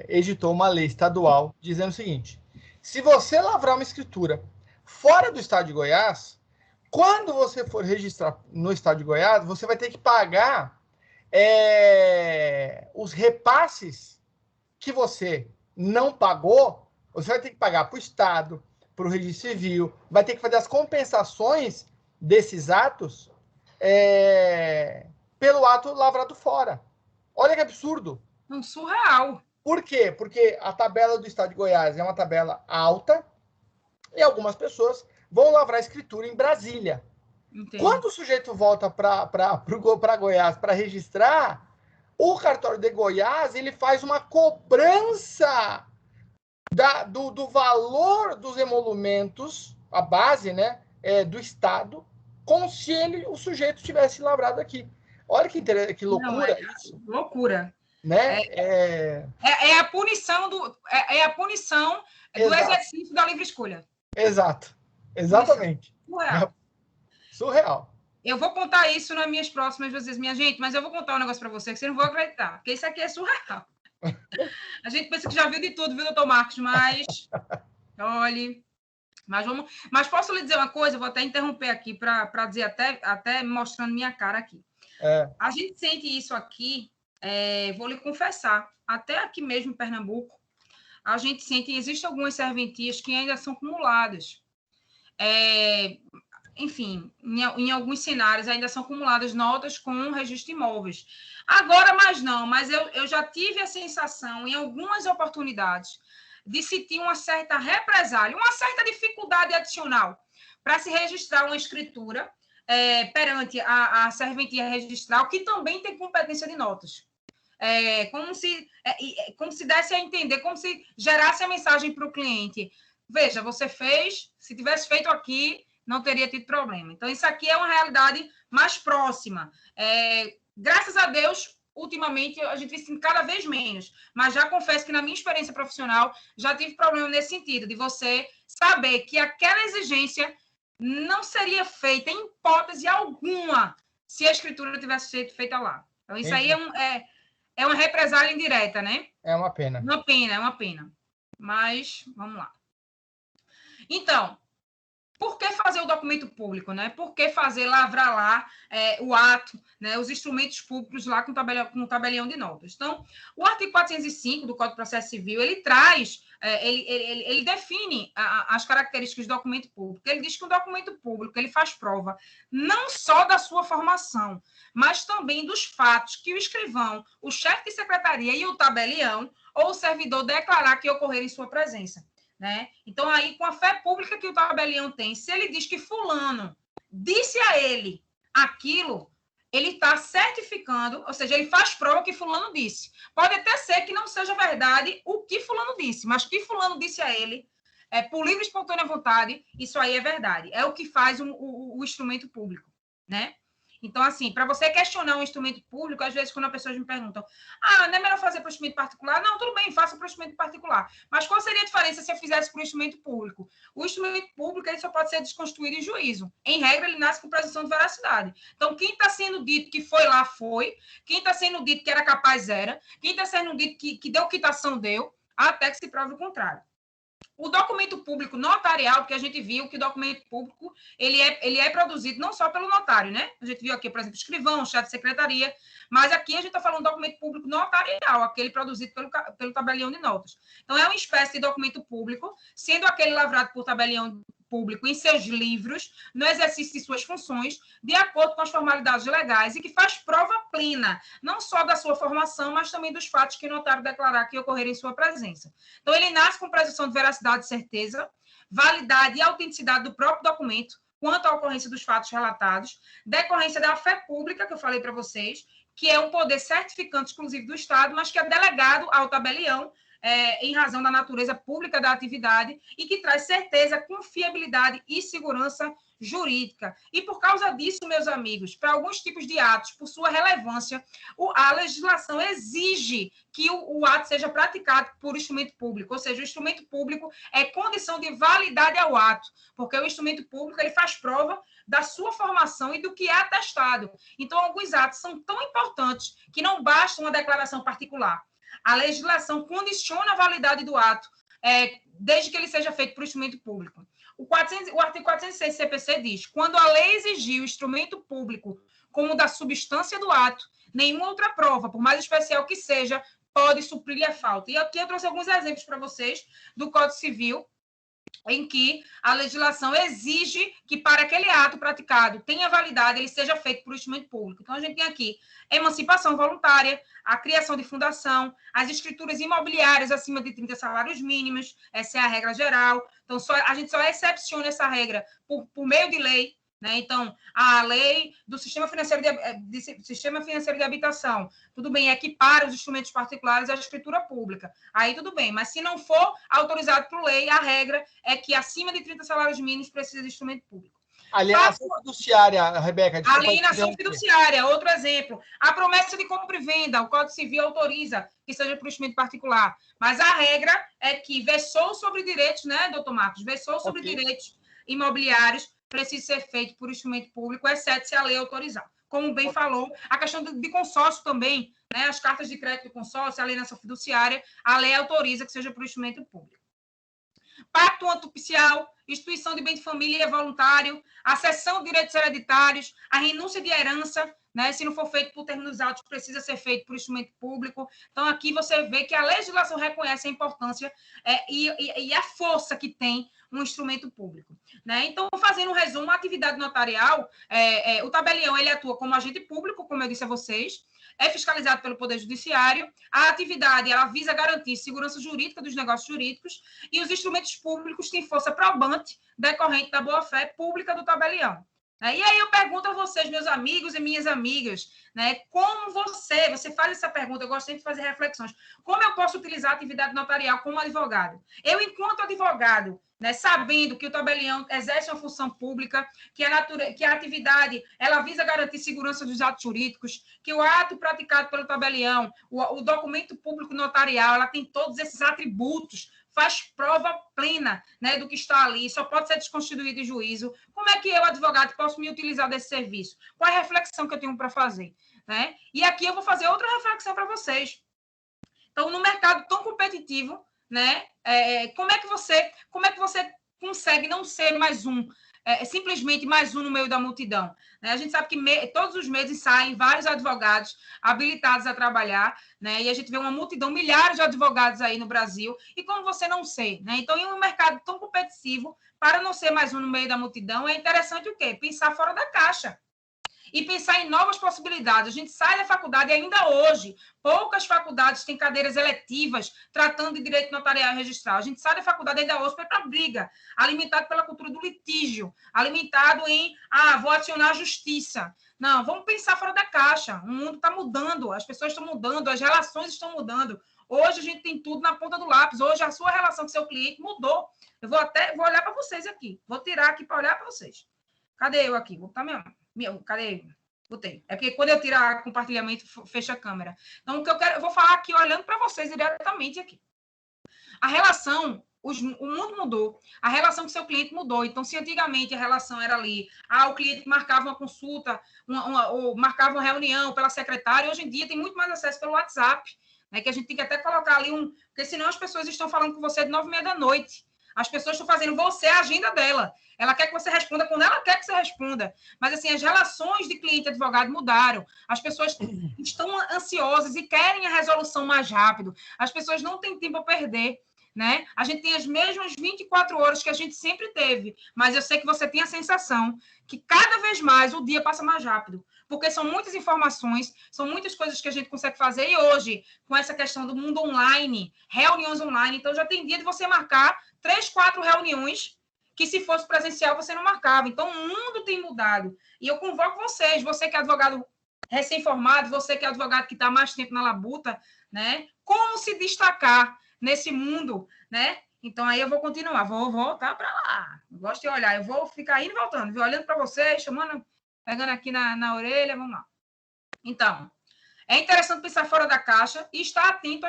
editou uma lei estadual dizendo o seguinte: se você lavrar uma escritura fora do estado de Goiás, quando você for registrar no estado de Goiás, você vai ter que pagar os repasses que você não pagou, você vai ter que pagar para o estado, para o registro civil, vai ter que fazer as compensações desses atos pelo ato lavrado fora. Olha que absurdo. Um surreal. Por quê? Porque a tabela do estado de Goiás é uma tabela alta e algumas pessoas vão lavrar escritura em Brasília. Entendi. Quando o sujeito volta para Goiás para registrar, o cartório de Goiás ele faz uma cobrança do valor dos emolumentos, a base, né, do estado, como se o sujeito tivesse lavrado aqui. Olha que loucura isso. Loucura. Né? É a punição do exercício da livre escolha. Exato. Exatamente. Surreal. Eu vou contar isso nas minhas próximas vezes, minha gente, mas eu vou contar um negócio para você que você não vai acreditar, porque isso aqui é surreal. A gente pensa que já viu de tudo, viu, doutor Marcos? Mas, olhe... Mas posso lhe dizer uma coisa? Eu vou até interromper aqui para dizer, até mostrando minha cara aqui. A gente sente isso aqui, vou lhe confessar, até aqui mesmo em Pernambuco, a gente sente que existem algumas serventias que ainda são acumuladas. Enfim, em alguns cenários ainda são acumuladas notas com registro de imóveis. Agora, mas eu já tive a sensação, em algumas oportunidades, de sentir uma certa represália, uma certa dificuldade adicional para se registrar uma escritura perante a serventia registral, que também tem competência de notas. Como se desse a entender, como se gerasse a mensagem para o cliente. Veja, você fez, se tivesse feito aqui, não teria tido problema. Então, isso aqui é uma realidade mais próxima. Graças a Deus, ultimamente, a gente vê cada vez menos. Mas já confesso que, na minha experiência profissional, já tive problema nesse sentido, de você saber que aquela exigência não seria feita, em hipótese alguma, se a escritura tivesse sido feita lá. Então, isso aí é uma represália indireta, né? É uma pena. É uma pena. Mas, vamos lá. Então, por que fazer o documento público, né? Por que lavrar lá o ato, né? Os instrumentos públicos lá com o tabelião de notas? Então, o artigo 405 do Código de Processo Civil, ele traz, ele define as características do documento público. Ele diz que o documento público, ele faz prova não só da sua formação, mas também dos fatos que o escrivão, o chefe de secretaria e o tabelião ou o servidor declarar que ocorreram em sua presença. Né? Então, aí, com a fé pública que o tabelião tem, se ele diz que fulano disse a ele aquilo, ele está certificando, ou seja, ele faz prova que fulano disse. Pode até ser que não seja verdade o que fulano disse, mas que fulano disse a ele, por livre e espontânea vontade, isso aí é verdade. É o que faz o instrumento público, né? Então, assim, para você questionar um instrumento público, às vezes, quando as pessoas me perguntam, não é melhor fazer para o instrumento particular? Não, tudo bem, faça para o instrumento particular. Mas qual seria a diferença se eu fizesse para o instrumento público? O instrumento público ele só pode ser desconstruído em juízo. Em regra, ele nasce com presunção de veracidade. Então, quem está sendo dito que foi lá, foi. Quem está sendo dito que era capaz, era. Quem está sendo dito que deu quitação, deu, até que se prove o contrário. O documento público notarial, porque a gente viu que o documento público ele é produzido não só pelo notário, né? A gente viu aqui, por exemplo, escrivão, chefe de secretaria, mas aqui a gente está falando do documento público notarial, aquele produzido pelo tabelião de notas. Então, é uma espécie de documento público, sendo aquele lavrado por tabelião público em seus livros, no exercício de suas funções, de acordo com as formalidades legais, e que faz prova plena, não só da sua formação, mas também dos fatos que o notário declarar que ocorreram em sua presença. Então, ele nasce com presunção de veracidade e certeza, validade e autenticidade do próprio documento, quanto à ocorrência dos fatos relatados, decorrência da fé pública, que eu falei para vocês, que é um poder certificante exclusivo do Estado, mas que é delegado ao tabelião, em razão da natureza pública da atividade e que traz certeza, confiabilidade e segurança jurídica. E por causa disso, meus amigos, para alguns tipos de atos, por sua relevância, a legislação exige que o ato seja praticado por instrumento público, ou seja, o instrumento público é condição de validade ao ato, porque o instrumento público ele faz prova da sua formação e do que é atestado. Então, alguns atos são tão importantes que não basta uma declaração particular. A legislação condiciona a validade do ato, desde que ele seja feito por instrumento público. O artigo 406 do CPC diz, quando a lei exigir o instrumento público como da substância do ato, nenhuma outra prova, por mais especial que seja, pode suprir a falta. E aqui eu trouxe alguns exemplos para vocês do Código Civil, em que a legislação exige que para aquele ato praticado tenha validade, ele seja feito por instrumento público. Então, a gente tem aqui emancipação voluntária, a criação de fundação, as escrituras imobiliárias acima de 30 salários mínimos, essa é a regra geral. Então, a gente só excepciona essa regra por meio de lei, né? Então, a lei do Sistema Financeiro de Habitação, tudo bem, equipara os instrumentos particulares à escritura pública. Aí tudo bem, mas se não for autorizado por lei, a regra é que acima de 30 salários mínimos precisa de instrumento público. Alienação fiduciária, Rebeca. Alienação fiduciária, outro exemplo. A promessa de compra e venda, o Código Civil autoriza que seja por instrumento particular. Mas a regra é que versou sobre direitos, né, doutor Marcos? Versou sobre direitos imobiliários, precisa ser feito por instrumento público, exceto se a lei autorizar. Como bem falou, a questão de consórcio também, né, as cartas de crédito do consórcio, a alienação fiduciária, a lei autoriza que seja por instrumento público. Pacto antupcial, instituição de bem de família voluntário, a cessão de direitos hereditários, a renúncia de herança, né, se não for feito por termos altos, precisa ser feito por instrumento público. Então, aqui você vê que a legislação reconhece a importância e a força que tem um instrumento público, né? Então, fazendo um resumo, a atividade notarial, o tabelião ele atua como agente público, como eu disse a vocês, é fiscalizado pelo Poder Judiciário, a atividade ela visa garantir segurança jurídica dos negócios jurídicos e os instrumentos públicos têm força probante decorrente da boa-fé pública do tabelião. E aí eu pergunto a vocês, meus amigos e minhas amigas, né, como você faz essa pergunta, eu gosto sempre de fazer reflexões, como eu posso utilizar a atividade notarial como advogado? Eu, enquanto advogado, né, sabendo que o tabelião exerce uma função pública, que a atividade ela visa garantir segurança dos atos jurídicos, que o ato praticado pelo tabelião, o documento público notarial, ela tem todos esses atributos, faz prova plena, né, do que está ali, só pode ser desconstituído em juízo. Como é que eu, advogado, posso me utilizar desse serviço? Qual é a reflexão que eu tenho para fazer? Né? E aqui eu vou fazer outra reflexão para vocês. Então, no mercado tão competitivo, né, como é que você consegue não ser mais um, simplesmente mais um no meio da multidão? Né? A gente sabe que todos os meses saem vários advogados habilitados a trabalhar, né? E a gente vê uma multidão, milhares de advogados aí no Brasil, e como você não ser? Né? Então, em um mercado tão competitivo, para não ser mais um no meio da multidão, é interessante o quê? Pensar fora da caixa. E pensar em novas possibilidades. A gente sai da faculdade e ainda hoje, poucas faculdades têm cadeiras eletivas tratando de direito notarial e registral. A gente sai da faculdade ainda hoje para ir para a briga, alimentado pela cultura do litígio, alimentado em, vou acionar a justiça. Não, vamos pensar fora da caixa. O mundo está mudando, as pessoas estão mudando, as relações estão mudando. Hoje a gente tem tudo na ponta do lápis. Hoje a sua relação com seu cliente mudou. Eu vou olhar para vocês aqui. Vou tirar aqui para olhar para vocês. Cadê eu aqui? Vou botar cadê? Botei. É porque quando eu tirar compartilhamento, fecha a câmera. Então, o que eu vou falar aqui, olhando para vocês diretamente aqui. A relação, o mundo mudou, a relação com seu cliente mudou. Então, se antigamente a relação era ali, o cliente marcava uma consulta, ou marcava uma reunião pela secretária, hoje em dia tem muito mais acesso pelo WhatsApp, né, que a gente tem que até colocar ali porque senão as pessoas estão falando com você de 9h30 da noite. As pessoas estão fazendo você a agenda dela. Ela quer que você responda quando ela quer que você responda. Mas, assim, as relações de cliente e advogado mudaram. As pessoas estão ansiosas e querem a resolução mais rápido. As pessoas não têm tempo a perder, né? A gente tem as mesmas 24 horas que a gente sempre teve, mas eu sei que você tem a sensação que cada vez mais o dia passa mais rápido, porque são muitas informações, são muitas coisas que a gente consegue fazer, e hoje, com essa questão do mundo online, reuniões online, então já tem dia de você marcar 3, 4 reuniões que, se fosse presencial, você não marcava. Então, o mundo tem mudado. E eu convoco vocês, você que é advogado recém-formado, você que é advogado que está há mais tempo na labuta, né? Como se destacar nesse mundo, né? Então, aí eu vou continuar, vou voltar para lá. Eu gosto de olhar, eu vou ficar indo e voltando, olhando para vocês, chamando, pegando aqui na orelha, vamos lá. Então, é interessante pensar fora da caixa e estar atento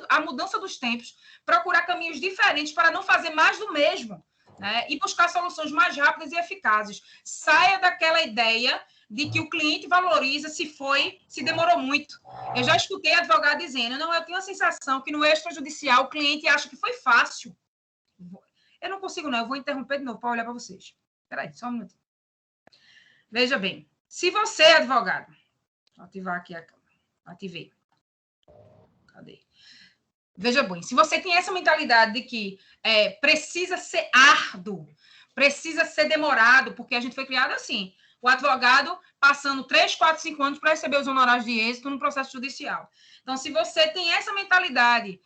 à mudança dos tempos, procurar caminhos diferentes para não fazer mais do mesmo, né? E buscar soluções mais rápidas e eficazes. Saia daquela ideia de que o cliente valoriza se demorou muito. Eu já escutei advogado dizendo, não, eu tenho a sensação que no extrajudicial o cliente acha que foi fácil. Eu não consigo, não, eu vou interromper de novo para olhar para vocês. Espera aí, só um minuto. Veja bem, se você é advogado, vou ativar aqui a câmera. Ativei. Cadê? Veja bem, se você tem essa mentalidade de que precisa ser árduo, precisa ser demorado, porque a gente foi criado assim, o advogado passando 3, 4, 5 anos para receber os honorários de êxito no processo judicial. Então, se você tem essa mentalidade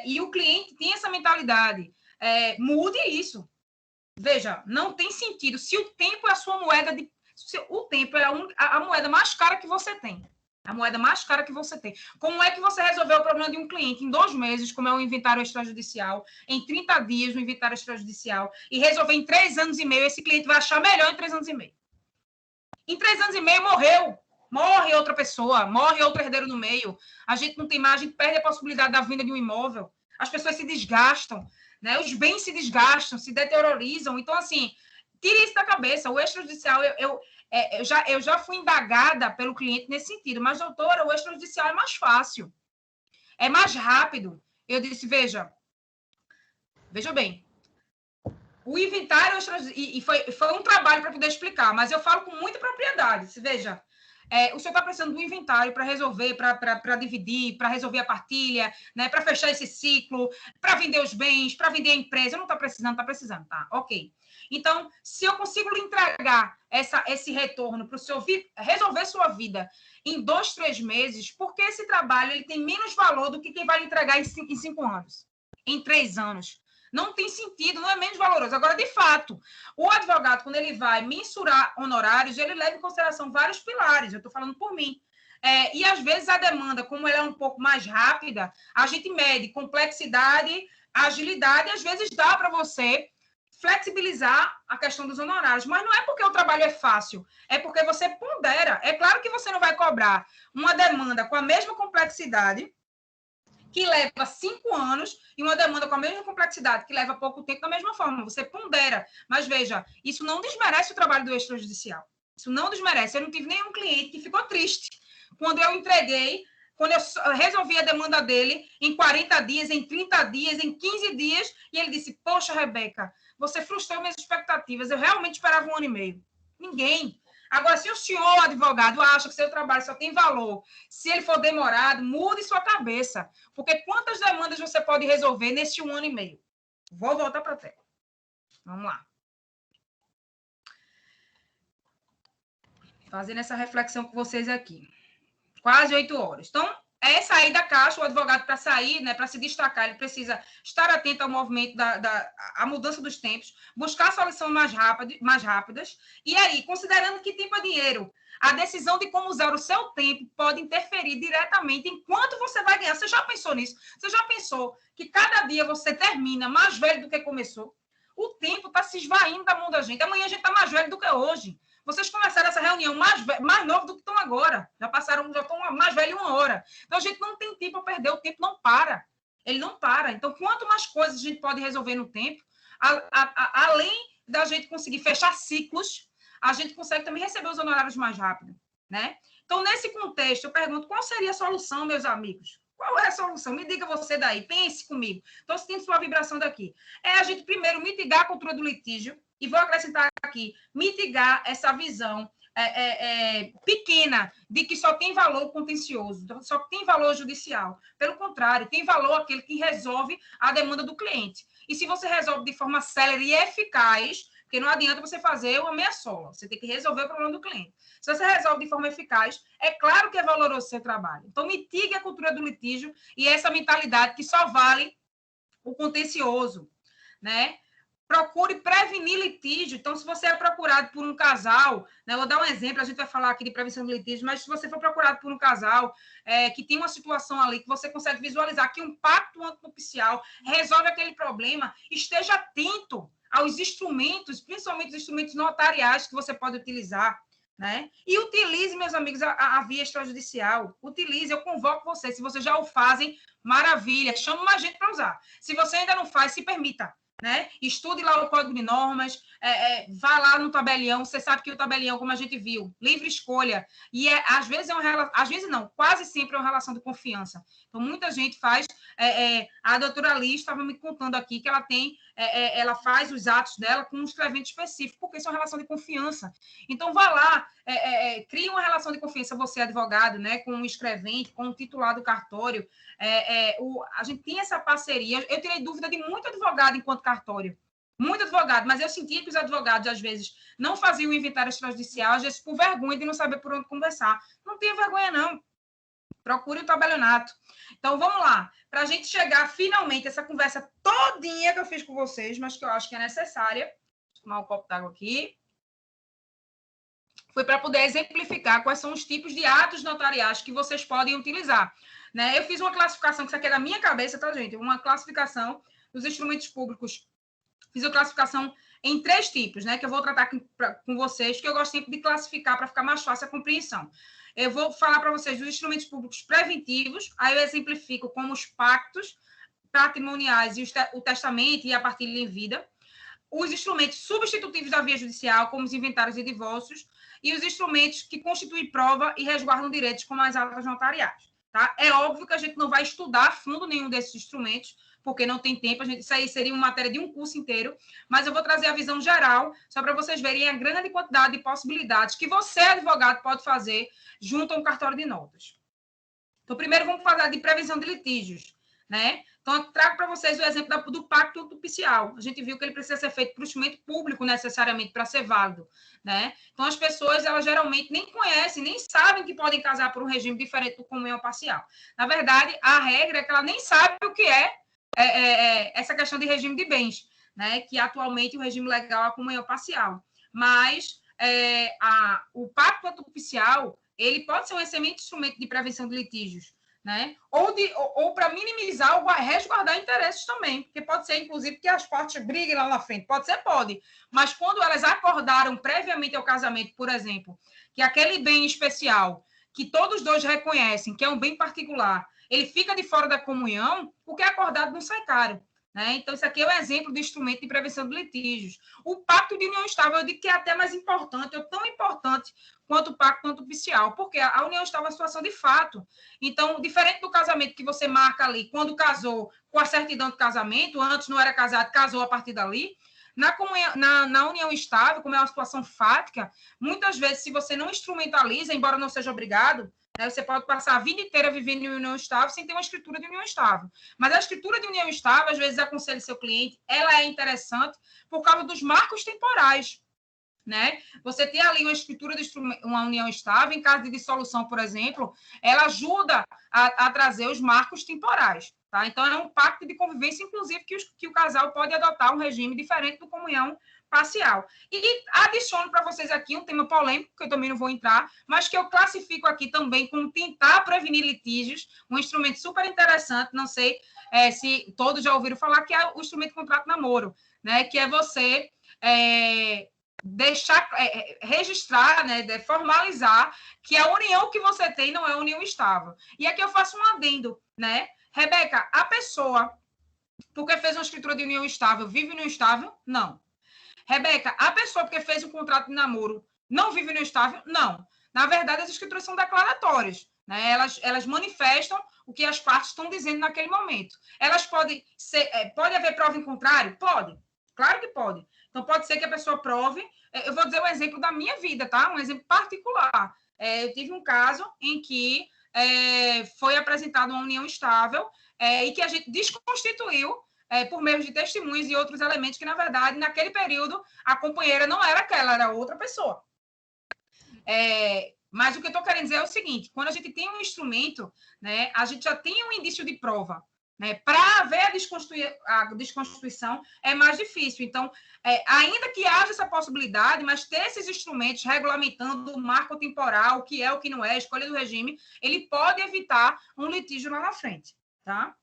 e o cliente tem essa mentalidade, mude isso. Veja, não tem sentido. Se o tempo é a sua moeda, o tempo é a moeda mais cara que você tem. A moeda mais cara que você tem. Como é que você resolveu o problema de um cliente em 2 meses, como é o inventário extrajudicial, em 30 dias no inventário extrajudicial, e resolver em 3 anos e meio, esse cliente vai achar melhor em 3 anos e meio. Em 3 anos e meio, morre outra pessoa, morre outro herdeiro no meio, a gente não tem mais, a gente perde a possibilidade da venda de um imóvel, as pessoas se desgastam, né? Os bens se desgastam, se deteriorizam. Então, assim, tire isso da cabeça. O extrajudicial, eu já fui indagada pelo cliente nesse sentido, mas, doutora, o extrajudicial é mais fácil, é mais rápido. Eu disse, veja bem, o inventário, e foi um trabalho para poder explicar, mas eu falo com muita propriedade. Veja, o senhor está precisando do inventário para resolver, para dividir, para resolver a partilha, né, para fechar esse ciclo, para vender os bens, para vender a empresa. Não está precisando, tá? Ok. Então, se eu consigo lhe entregar esse retorno para o senhor resolver sua vida em 2, 3 meses, porque esse trabalho ele tem menos valor do que quem vai lhe entregar em 5 anos, em 3 anos. Não tem sentido, não é menos valoroso. Agora, de fato, O advogado, quando ele vai mensurar honorários, ele leva em consideração vários pilares, eu estou falando por mim. E, às vezes, a demanda, como ela é um pouco mais rápida, a gente mede complexidade, agilidade, e, às vezes, dá para você flexibilizar a questão dos honorários. Mas não é porque o trabalho é fácil, é porque você pondera. É claro que você não vai cobrar uma demanda com a mesma complexidade, que leva 5 anos, e uma demanda com a mesma complexidade, que leva pouco tempo, da mesma forma. Você pondera. Mas, veja, isso não desmerece o trabalho do extrajudicial. Isso não desmerece. Eu não tive nenhum cliente que ficou triste quando eu entreguei, quando eu resolvi a demanda dele em 40 dias, em 30 dias, em 15 dias, e ele disse, poxa, Rebeca, você frustrou minhas expectativas, eu realmente esperava 1 ano e meio. Ninguém. Agora, se o senhor, advogado, acha que seu trabalho só tem valor, se ele for demorado, mude sua cabeça. Porque quantas demandas você pode resolver nesse 1 ano e meio? Vou voltar para a tela. Vamos lá. Fazendo essa reflexão com vocês aqui. Quase 8 horas. Então, é sair da caixa, o advogado, para sair, né, para se destacar, ele precisa estar atento ao movimento, à mudança dos tempos, buscar soluções mais rápidas, e aí, considerando que tempo é dinheiro, a decisão de como usar o seu tempo pode interferir diretamente em quanto você vai ganhar. Você já pensou nisso? Você já pensou que cada dia você termina mais velho do que começou? O tempo está se esvaindo da mão da gente. Amanhã a gente está mais velho do que hoje. Vocês começaram essa reunião mais novo do que estão agora. Já estão mais velhos 1 hora. Então, a gente não tem tempo a perder. O tempo não para. Ele não para. Então, quanto mais coisas a gente pode resolver no tempo, além da gente conseguir fechar ciclos, a gente consegue também receber os honorários mais rápido, né? Então, nesse contexto, eu pergunto, qual seria a solução, meus amigos? Qual é a solução? Me diga você daí. Pense comigo. Então, se tem sua vibração daqui. É a gente, primeiro, mitigar a cultura do litígio. E vou acrescentar aqui, mitigar essa visão pequena de que só tem valor contencioso, só tem valor judicial. Pelo contrário, tem valor aquele que resolve a demanda do cliente. E se você resolve de forma célere e eficaz, porque não adianta você fazer uma meia sola, você tem que resolver o problema do cliente. Se você resolve de forma eficaz, é claro que é valoroso o seu trabalho. Então, mitigue a cultura do litígio e essa mentalidade que só vale o contencioso, né? Procure prevenir litígio. Então, se você é procurado por um casal, né, eu vou dar um exemplo, a gente vai falar aqui de prevenção de litígio, mas se você for procurado por um casal que tem uma situação ali que você consegue visualizar que um pacto antinupcial resolve aquele problema, esteja atento aos instrumentos, principalmente os instrumentos notariais que você pode utilizar, né? E utilize, meus amigos, a via extrajudicial. Utilize, eu convoco vocês. Se vocês já o fazem, maravilha, chama mais gente para usar. Se você ainda não faz, se permita. Né? Estude lá o código de normas, vá lá no tabelião, você sabe que o tabelião, como a gente viu, livre escolha, e às vezes às vezes não, quase sempre é uma relação de confiança. Então, muita gente faz, a doutora Liz estava me contando aqui que ela tem, ela faz os atos dela com um escrevente específico, porque isso é uma relação de confiança. Então, vá lá, crie uma relação de confiança, você advogado, né, com um escrevente, com um titular do cartório, a gente tem essa parceria. Eu tirei dúvida de muito advogado enquanto cartório, muito advogado, mas eu sentia que os advogados, às vezes, não faziam o inventário extrajudicial, às vezes por vergonha de não saber por onde conversar. Não tenha vergonha, não. Procure o tabelionato. Então, vamos lá. Para a gente chegar, finalmente, essa conversa todinha que eu fiz com vocês, mas que eu acho que é necessária. Vou tomar um copo d'água aqui. Foi para poder exemplificar quais são os tipos de atos notariais que vocês podem utilizar. Né? Eu fiz uma classificação, que isso aqui é da minha cabeça, tá, gente? Uma classificação dos instrumentos públicos. Fiz a classificação em 3 tipos, né? Que eu vou tratar com vocês, que eu gosto sempre de classificar para ficar mais fácil a compreensão. Eu vou falar para vocês dos instrumentos públicos preventivos, aí eu exemplifico como os pactos patrimoniais e o testamento e a partilha em vida. Os instrumentos substitutivos da via judicial, como os inventários e divórcios, e os instrumentos que constituem prova e resguardam direitos, como as atas notariais. Tá? É óbvio que a gente não vai estudar a fundo nenhum desses instrumentos, porque não tem tempo, isso aí seria uma matéria de um curso inteiro, mas eu vou trazer a visão geral, só para vocês verem a grande quantidade de possibilidades que você, advogado, pode fazer junto a um cartório de notas. Então, primeiro vamos falar de prevenção de litígios, né? Então, eu trago para vocês o exemplo do pacto nupcial. A gente viu que ele precisa ser feito para o instrumento público, necessariamente, para ser válido, né? Então, as pessoas, elas geralmente nem conhecem, nem sabem que podem casar por um regime diferente do comunhão parcial. Na verdade, a regra é que ela nem sabe o que é essa questão de regime de bens, né, que atualmente o regime legal é a comunhão parcial. Mas o pacto antinupcial, ele pode ser um excelente instrumento de prevenção de litígios, né? Ou para minimizar ou resguardar interesses também, porque pode ser, inclusive, que as partes briguem lá na frente. Pode, mas quando elas acordaram previamente ao casamento, por exemplo, que aquele bem especial, que todos dois reconhecem, que é um bem particular, ele fica de fora da comunhão, o que é acordado não sai caro. Né? Então, isso aqui é um exemplo de instrumento de prevenção de litígios. O pacto de união estável, eu digo que é até mais importante, ou tão importante quanto o pacto antinupcial, porque a união estável é uma situação de fato. Então, diferente do casamento que você marca ali, quando casou com a certidão de casamento, antes não era casado, casou a partir dali, na união estável, como é uma situação fática, muitas vezes, se você não instrumentaliza, embora não seja obrigado, né, você pode passar a vida inteira vivendo em união estável sem ter uma escritura de união estável. Mas a escritura de união estável, às vezes, aconselha seu cliente, ela é interessante por causa dos marcos temporais. Né? Você tem ali uma escritura de uma união estável, em caso de dissolução, por exemplo, ela ajuda a trazer os marcos temporais. Tá? Então, é um pacto de convivência, inclusive, que o casal pode adotar um regime diferente do comunhão parcial. E adiciono para vocês aqui um tema polêmico, que eu também não vou entrar, mas que eu classifico aqui também como tentar prevenir litígios, um instrumento super interessante, não sei se todos já ouviram falar, que é o instrumento de contrato de namoro, né? Que é você deixar, registrar, né, formalizar que a união que você tem não é união estável. E aqui eu faço um adendo, né? Rebeca, a pessoa, porque fez uma escritura de união estável, vive união estável? Não. Rebeca, a pessoa, porque fez um contrato de namoro, não vive união estável? Não. Na verdade, as escrituras são declaratórias, né? Elas manifestam o que as partes estão dizendo naquele momento. Elas podem ser... pode haver prova em contrário? Pode. Claro que pode. Então, pode ser que a pessoa prove. Eu vou dizer um exemplo da minha vida, tá? Um exemplo particular. Eu tive um caso em que foi apresentada uma união estável e que a gente desconstituiu por meio de testemunhos e outros elementos que, na verdade, naquele período, a companheira não era aquela, era outra pessoa. Mas o que eu estou querendo dizer é o seguinte, quando a gente tem um instrumento, né, a gente já tem um indício de prova. Né? Para haver a desconstituição é mais difícil. Então, ainda que haja essa possibilidade, mas ter esses instrumentos regulamentando o marco temporal, o que é, o que não é, a escolha do regime, ele pode evitar um litígio lá na frente. Tá?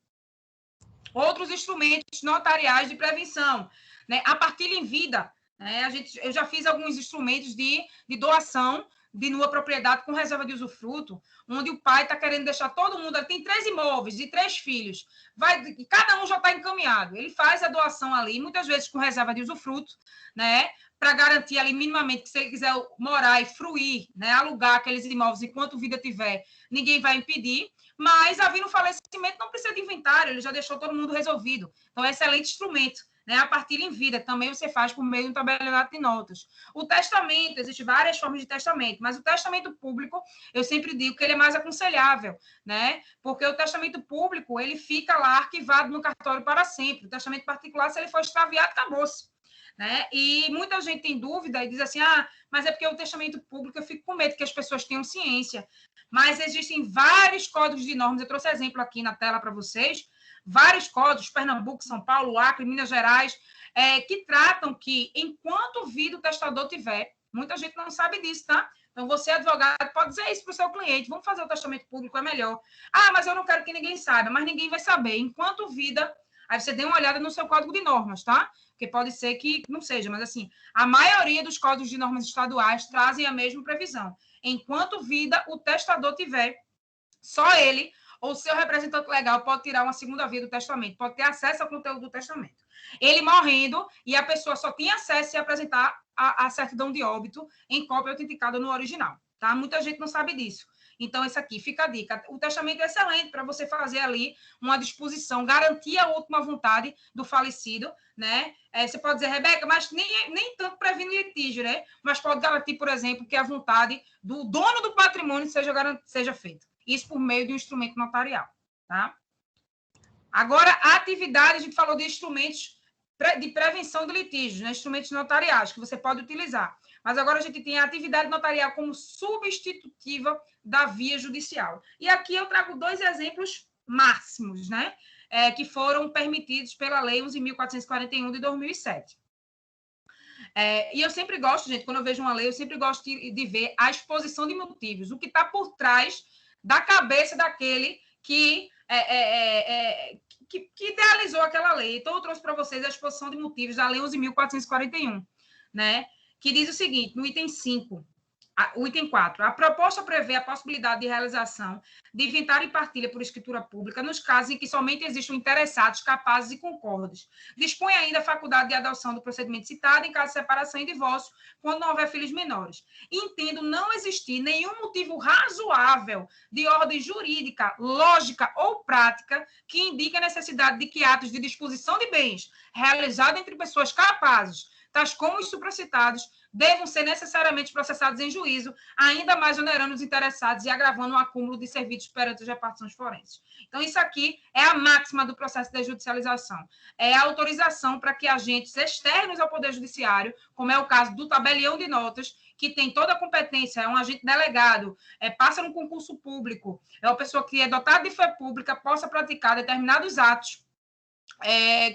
Outros instrumentos notariais de prevenção. Né? A partilha em vida. Né? Eu já fiz alguns instrumentos de doação de nua propriedade com reserva de usufruto, onde o pai está querendo deixar todo mundo, ele tem 3 imóveis e 3 filhos, cada um já está encaminhado, ele faz a doação ali, muitas vezes com reserva de usufruto, né, para garantir ali minimamente que se ele quiser morar e fruir, né, alugar aqueles imóveis enquanto vida tiver, ninguém vai impedir, mas havendo falecimento não precisa de inventário, ele já deixou todo mundo resolvido, então é um excelente instrumento. Né, a partilha em vida também você faz por meio de um tabelionato de notas. O testamento, existem várias formas de testamento, mas o testamento público, eu sempre digo que ele é mais aconselhável, né? Porque o testamento público, ele fica lá arquivado no cartório para sempre. O testamento particular, se ele for extraviado, acabou-se. Né? E muita gente tem dúvida e diz assim, mas é porque o testamento público, eu fico com medo que as pessoas tenham ciência. Mas existem vários códigos de normas, eu trouxe exemplo aqui na tela para vocês, vários códigos, Pernambuco, São Paulo, Acre, Minas Gerais, que tratam que, enquanto vida o testador tiver, muita gente não sabe disso, tá? Então, você, advogado, pode dizer isso para o seu cliente, vamos fazer o testamento público, é melhor. Mas eu não quero que ninguém saiba, mas ninguém vai saber. Enquanto vida, aí você dê uma olhada no seu código de normas, tá? Porque pode ser que não seja, mas assim, a maioria dos códigos de normas estaduais trazem a mesma previsão. Enquanto vida o testador tiver, só ele ou seu representante legal pode tirar uma segunda via do testamento, pode ter acesso ao conteúdo do testamento. Ele morrendo e a pessoa só tem acesso a apresentar a certidão de óbito em cópia autenticada no original. Tá? Muita gente não sabe disso. Então, esse aqui fica a dica. O testamento é excelente para você fazer ali uma disposição, garantir a última vontade do falecido, né? Você pode dizer, Rebeca, mas nem tanto previne litígio, né? Mas pode garantir, por exemplo, que a vontade do dono do patrimônio seja feita. Isso por meio de um instrumento notarial, tá? Agora, a atividade, a gente falou de instrumentos de prevenção de litígios, né? Instrumentos notariais que você pode utilizar. Mas agora a gente tem a atividade notarial como substitutiva da via judicial. E aqui eu trago 2 exemplos máximos, né? que foram permitidos pela Lei 11.441 de 2007. E eu sempre gosto, gente, quando eu vejo uma lei, eu sempre gosto de ver a exposição de motivos, o que está por trás da cabeça daquele que idealizou aquela lei. Então, eu trouxe para vocês a exposição de motivos da Lei 11.441, né? Que diz o seguinte, no item 5, o item 4, a proposta prevê a possibilidade de realização de inventário e partilha por escritura pública nos casos em que somente existam interessados, capazes e concordes. Dispõe ainda a faculdade de adoção do procedimento citado em caso de separação e divórcio, quando não houver filhos menores. Entendo não existir nenhum motivo razoável de ordem jurídica, lógica ou prática que indique a necessidade de que atos de disposição de bens realizados entre pessoas capazes, tais como os supracitados, devam ser necessariamente processados em juízo, ainda mais onerando os interessados e agravando o acúmulo de serviços perante as repartições forenses. Então, isso aqui é a máxima do processo de judicialização. É a autorização para que agentes externos ao Poder Judiciário, como é o caso do tabelião de notas, que tem toda a competência, é um agente delegado, passa no concurso público, é uma pessoa que é dotada de fé pública, possa praticar determinados atos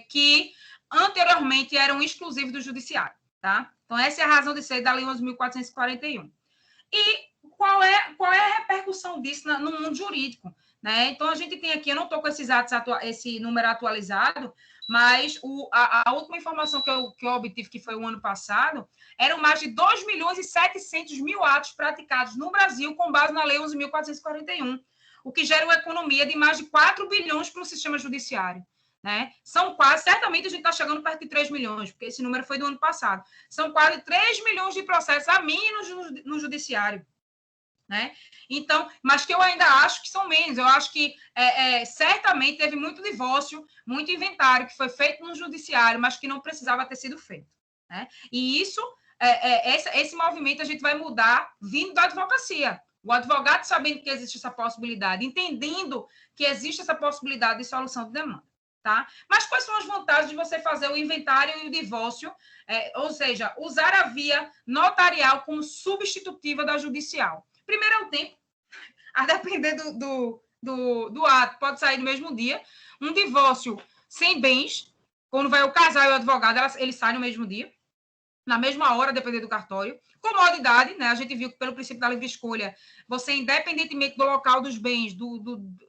que anteriormente eram exclusivos do judiciário, tá? Então, essa é a razão de ser da Lei 11.441. E qual é a repercussão disso no mundo jurídico, né? Então, a gente tem aqui, eu não estou com esses atos, esse número atualizado, mas a última informação que eu obtive, que foi o ano passado, eram mais de 2.700.000 atos praticados no Brasil com base na Lei 11.441, o que gera uma economia de mais de 4 bilhões para o sistema judiciário. Né? São quase, certamente a gente está chegando perto de 3 milhões, porque esse número foi do ano passado. São quase 3 milhões de processos a menos no judiciário. Né? Então, mas que eu ainda acho que são menos. Eu acho que certamente teve muito divórcio, muito inventário que foi feito no judiciário, mas que não precisava ter sido feito. Né? E isso, esse movimento a gente vai mudar vindo da advocacia. O advogado sabendo que existe essa possibilidade, entendendo que existe essa possibilidade de solução de demanda. Tá? Mas quais são as vantagens de você fazer o inventário e o divórcio, ou seja, usar a via notarial como substitutiva da judicial? Primeiro é o tempo, a depender do ato, pode sair no mesmo dia. Um divórcio sem bens, quando vai o casal e o advogado, eles saem no mesmo dia, na mesma hora, dependendo do cartório. Comodidade, né? A gente viu que pelo princípio da livre escolha, você, independentemente do local dos bens,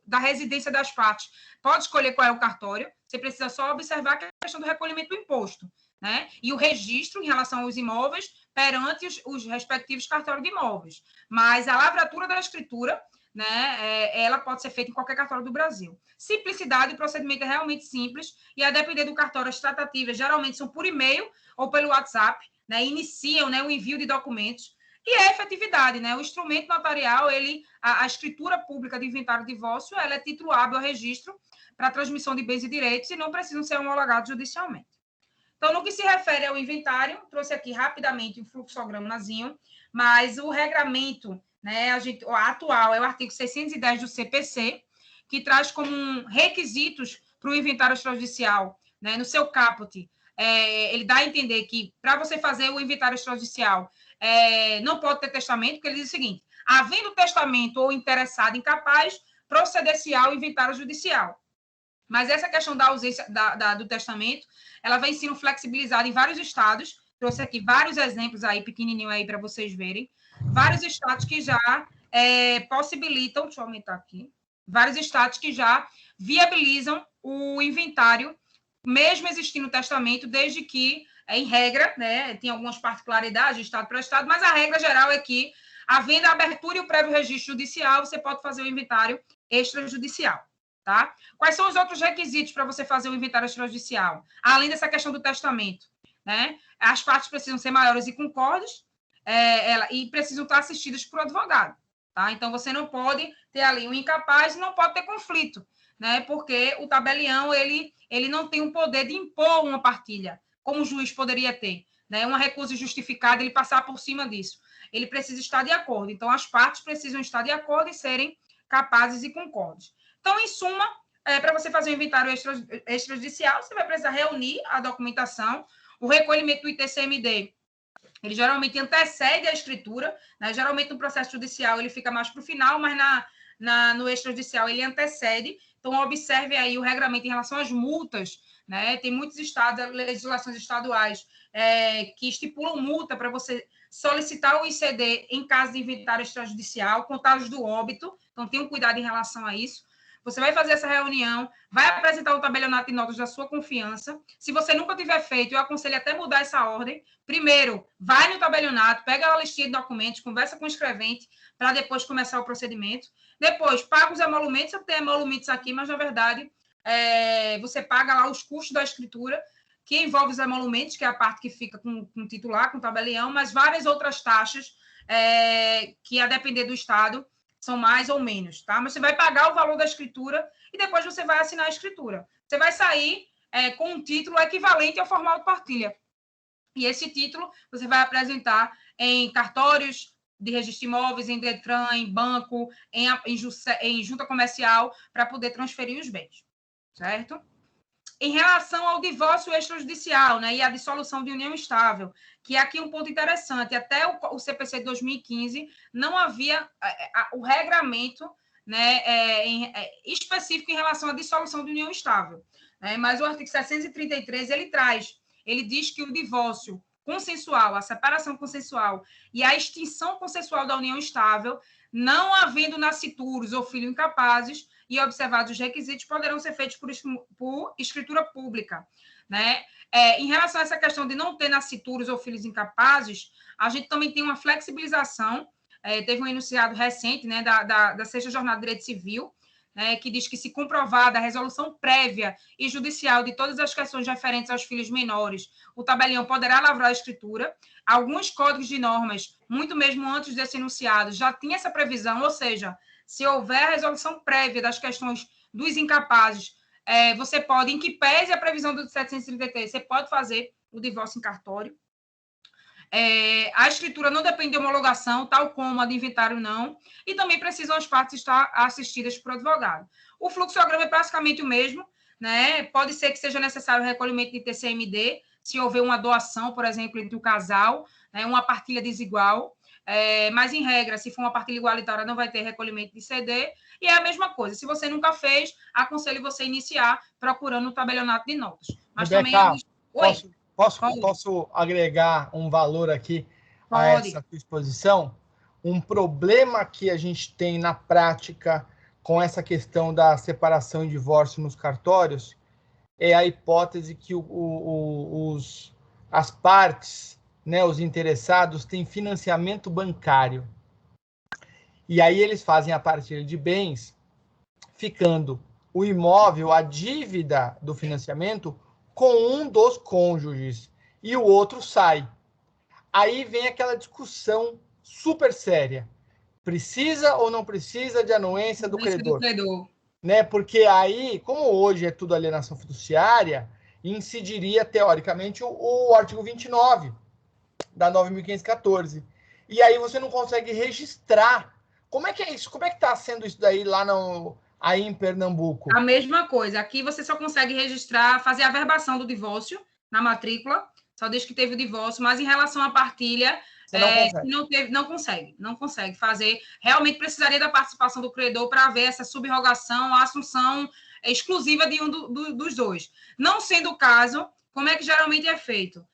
da residência das partes, pode escolher qual é o cartório. Você precisa só observar a questão do recolhimento do imposto, né? E o registro em relação aos imóveis perante os respectivos cartórios de imóveis. Mas a lavratura da escritura, né, ela pode ser feita em qualquer cartório do Brasil. Simplicidade, o procedimento é realmente simples, e a depender do cartório, as tratativas geralmente são por e-mail ou pelo WhatsApp, né, iniciam, né, o envio de documentos. E a efetividade, né? O instrumento notarial, a escritura pública de inventário de divórcio, ela é título hábil ao registro para transmissão de bens e direitos e não precisam ser homologados judicialmente. Então, no que se refere ao inventário, trouxe aqui rapidamente um fluxogramazinho, mas o regramento, né, o atual é o artigo 610 do CPC, que traz como requisitos para o inventário extrajudicial, né, no seu caput, ele dá a entender que, para você fazer o inventário extrajudicial, não pode ter testamento, porque ele diz o seguinte: havendo testamento ou interessado incapaz, proceder-se ao inventário judicial. Mas essa questão da ausência do testamento, ela vem sendo flexibilizada em vários estados. Trouxe aqui vários exemplos aí, pequenininho aí, para vocês verem. Vários estados que já possibilitam, deixa eu aumentar aqui, vários estados que já viabilizam o inventário, mesmo existindo testamento, desde que, em regra, né, tem algumas particularidades de estado para estado, mas a regra geral é que, havendo a abertura e o prévio registro judicial, você pode fazer o inventário extrajudicial. Tá? Quais são os outros requisitos para você fazer o inventário extrajudicial? Além dessa questão do testamento, né? As partes precisam ser maiores e concordes, e precisam estar assistidas por advogado. Tá? Então, você não pode ter ali um incapaz e não pode ter conflito, né? Porque o tabelião ele não tem o poder de impor uma partilha, como o juiz poderia ter. Né? Uma recusa justificada, ele passar por cima disso. Ele precisa estar de acordo. Então, as partes precisam estar de acordo e serem capazes e concordes. Então, em suma, para você fazer um inventário extrajudicial, você vai precisar reunir a documentação, o recolhimento do ITCMD, ele geralmente antecede a escritura, né? Geralmente no processo judicial ele fica mais para o final, mas no extrajudicial, ele antecede. Então, observe aí o regramento em relação às multas, né? Tem muitos estados, legislações estaduais que estipulam multa para você solicitar o ICD em caso de inventário extrajudicial, contágios do óbito. Então, tenham cuidado em relação a isso. Você vai fazer essa reunião, vai apresentar o tabelionato de notas da sua confiança. Se você nunca tiver feito, eu aconselho até mudar essa ordem. Primeiro, vai no tabelionato, pega a listinha de documentos, conversa com o escrevente, para depois começar o procedimento. Depois, paga os emolumentos. Eu tenho emolumentos aqui, mas, na verdade, você paga lá os custos da escritura, que envolve os emolumentos, que é a parte que fica com o titular, com o tabelião, mas várias outras taxas que, a depender do estado, são mais ou menos, tá? Mas você vai pagar o valor da escritura e depois você vai assinar a escritura. Você vai sair com um título equivalente ao formal de partilha. E esse título você vai apresentar em cartórios de registro de imóveis, em Detran, em banco, em junta comercial, para poder transferir os bens, certo? Em relação ao divórcio extrajudicial, né, e a dissolução de união estável, que é aqui um ponto interessante, até o CPC de 2015 não havia o regramento, né, específico em relação à dissolução de união estável. Né, mas o artigo 733, ele diz que o divórcio consensual, a separação consensual e a extinção consensual da união estável, não havendo nascituros ou filhos incapazes, e observados os requisitos, poderão ser feitos por escritura pública. Né? Em relação a essa questão de não ter nascituros ou filhos incapazes, a gente também tem uma flexibilização, teve um enunciado recente, né, da Sexta Jornada de Direito Civil, que diz que, se comprovada a resolução prévia e judicial de todas as questões referentes aos filhos menores, o tabelião poderá lavrar a escritura. Alguns códigos de normas, muito mesmo antes desse enunciado, já tinha essa previsão, ou seja, se houver a resolução prévia das questões dos incapazes, você pode, em que pese a previsão do 733, você pode fazer o divórcio em cartório. A escritura não depende de homologação, tal como a de inventário não, e também precisam as partes estar assistidas por advogado. O fluxograma é praticamente o mesmo, né? Pode ser que seja necessário o recolhimento de TCMD, se houver uma doação, por exemplo, entre o casal, né? Uma partilha desigual. Mas, em regra, se for uma partilha igualitária, não vai ter recolhimento de CD. E é a mesma coisa. Se você nunca fez, aconselho você iniciar procurando o tabelionato de notas. Mas Rebeca, também... Posso agregar um valor aqui a Pode. essa exposição? Um problema que a gente tem na prática com essa questão da separação e divórcio nos cartórios é a hipótese que as partes, né, os interessados, têm financiamento bancário. E aí eles fazem a partilha de bens, ficando o imóvel, a dívida do financiamento, com um dos cônjuges, e o outro sai. Aí vem aquela discussão super séria. Precisa ou não precisa de anuência do credor? Né? Porque aí, como hoje é tudo alienação fiduciária, incidiria, teoricamente, o artigo 29 da 9.514. E aí você não consegue registrar. Como é que é isso? Como é que está sendo isso daí lá aí em Pernambuco? A mesma coisa. Aqui você só consegue registrar, fazer a averbação do divórcio na matrícula, só diz que teve o divórcio, mas em relação à partilha, não consegue fazer. Realmente precisaria da participação do credor para haver essa subrogação, a assunção exclusiva de um dos dois. Não sendo o caso, como é que geralmente é feito?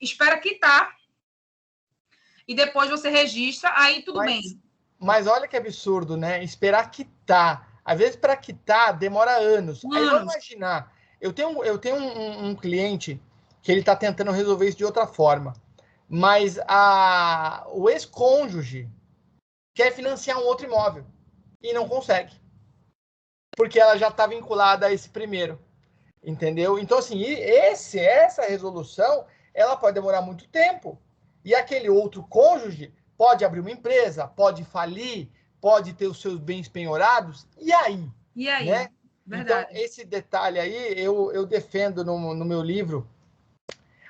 Espera quitar e depois você registra, aí tudo bem. Mas olha que absurdo, né? Esperar quitar. Às vezes, para quitar, demora anos. Aí vamos imaginar. Eu tenho um cliente que ele está tentando resolver isso de outra forma. Mas o ex-cônjuge quer financiar um outro imóvel e não consegue. Porque ela já está vinculada a esse primeiro. Entendeu? Então, assim, essa resolução, ela pode demorar muito tempo. E aquele outro cônjuge pode abrir uma empresa, pode falir, pode ter os seus bens penhorados. E aí? E aí? Né? Verdade. Então, esse detalhe aí, eu defendo no meu livro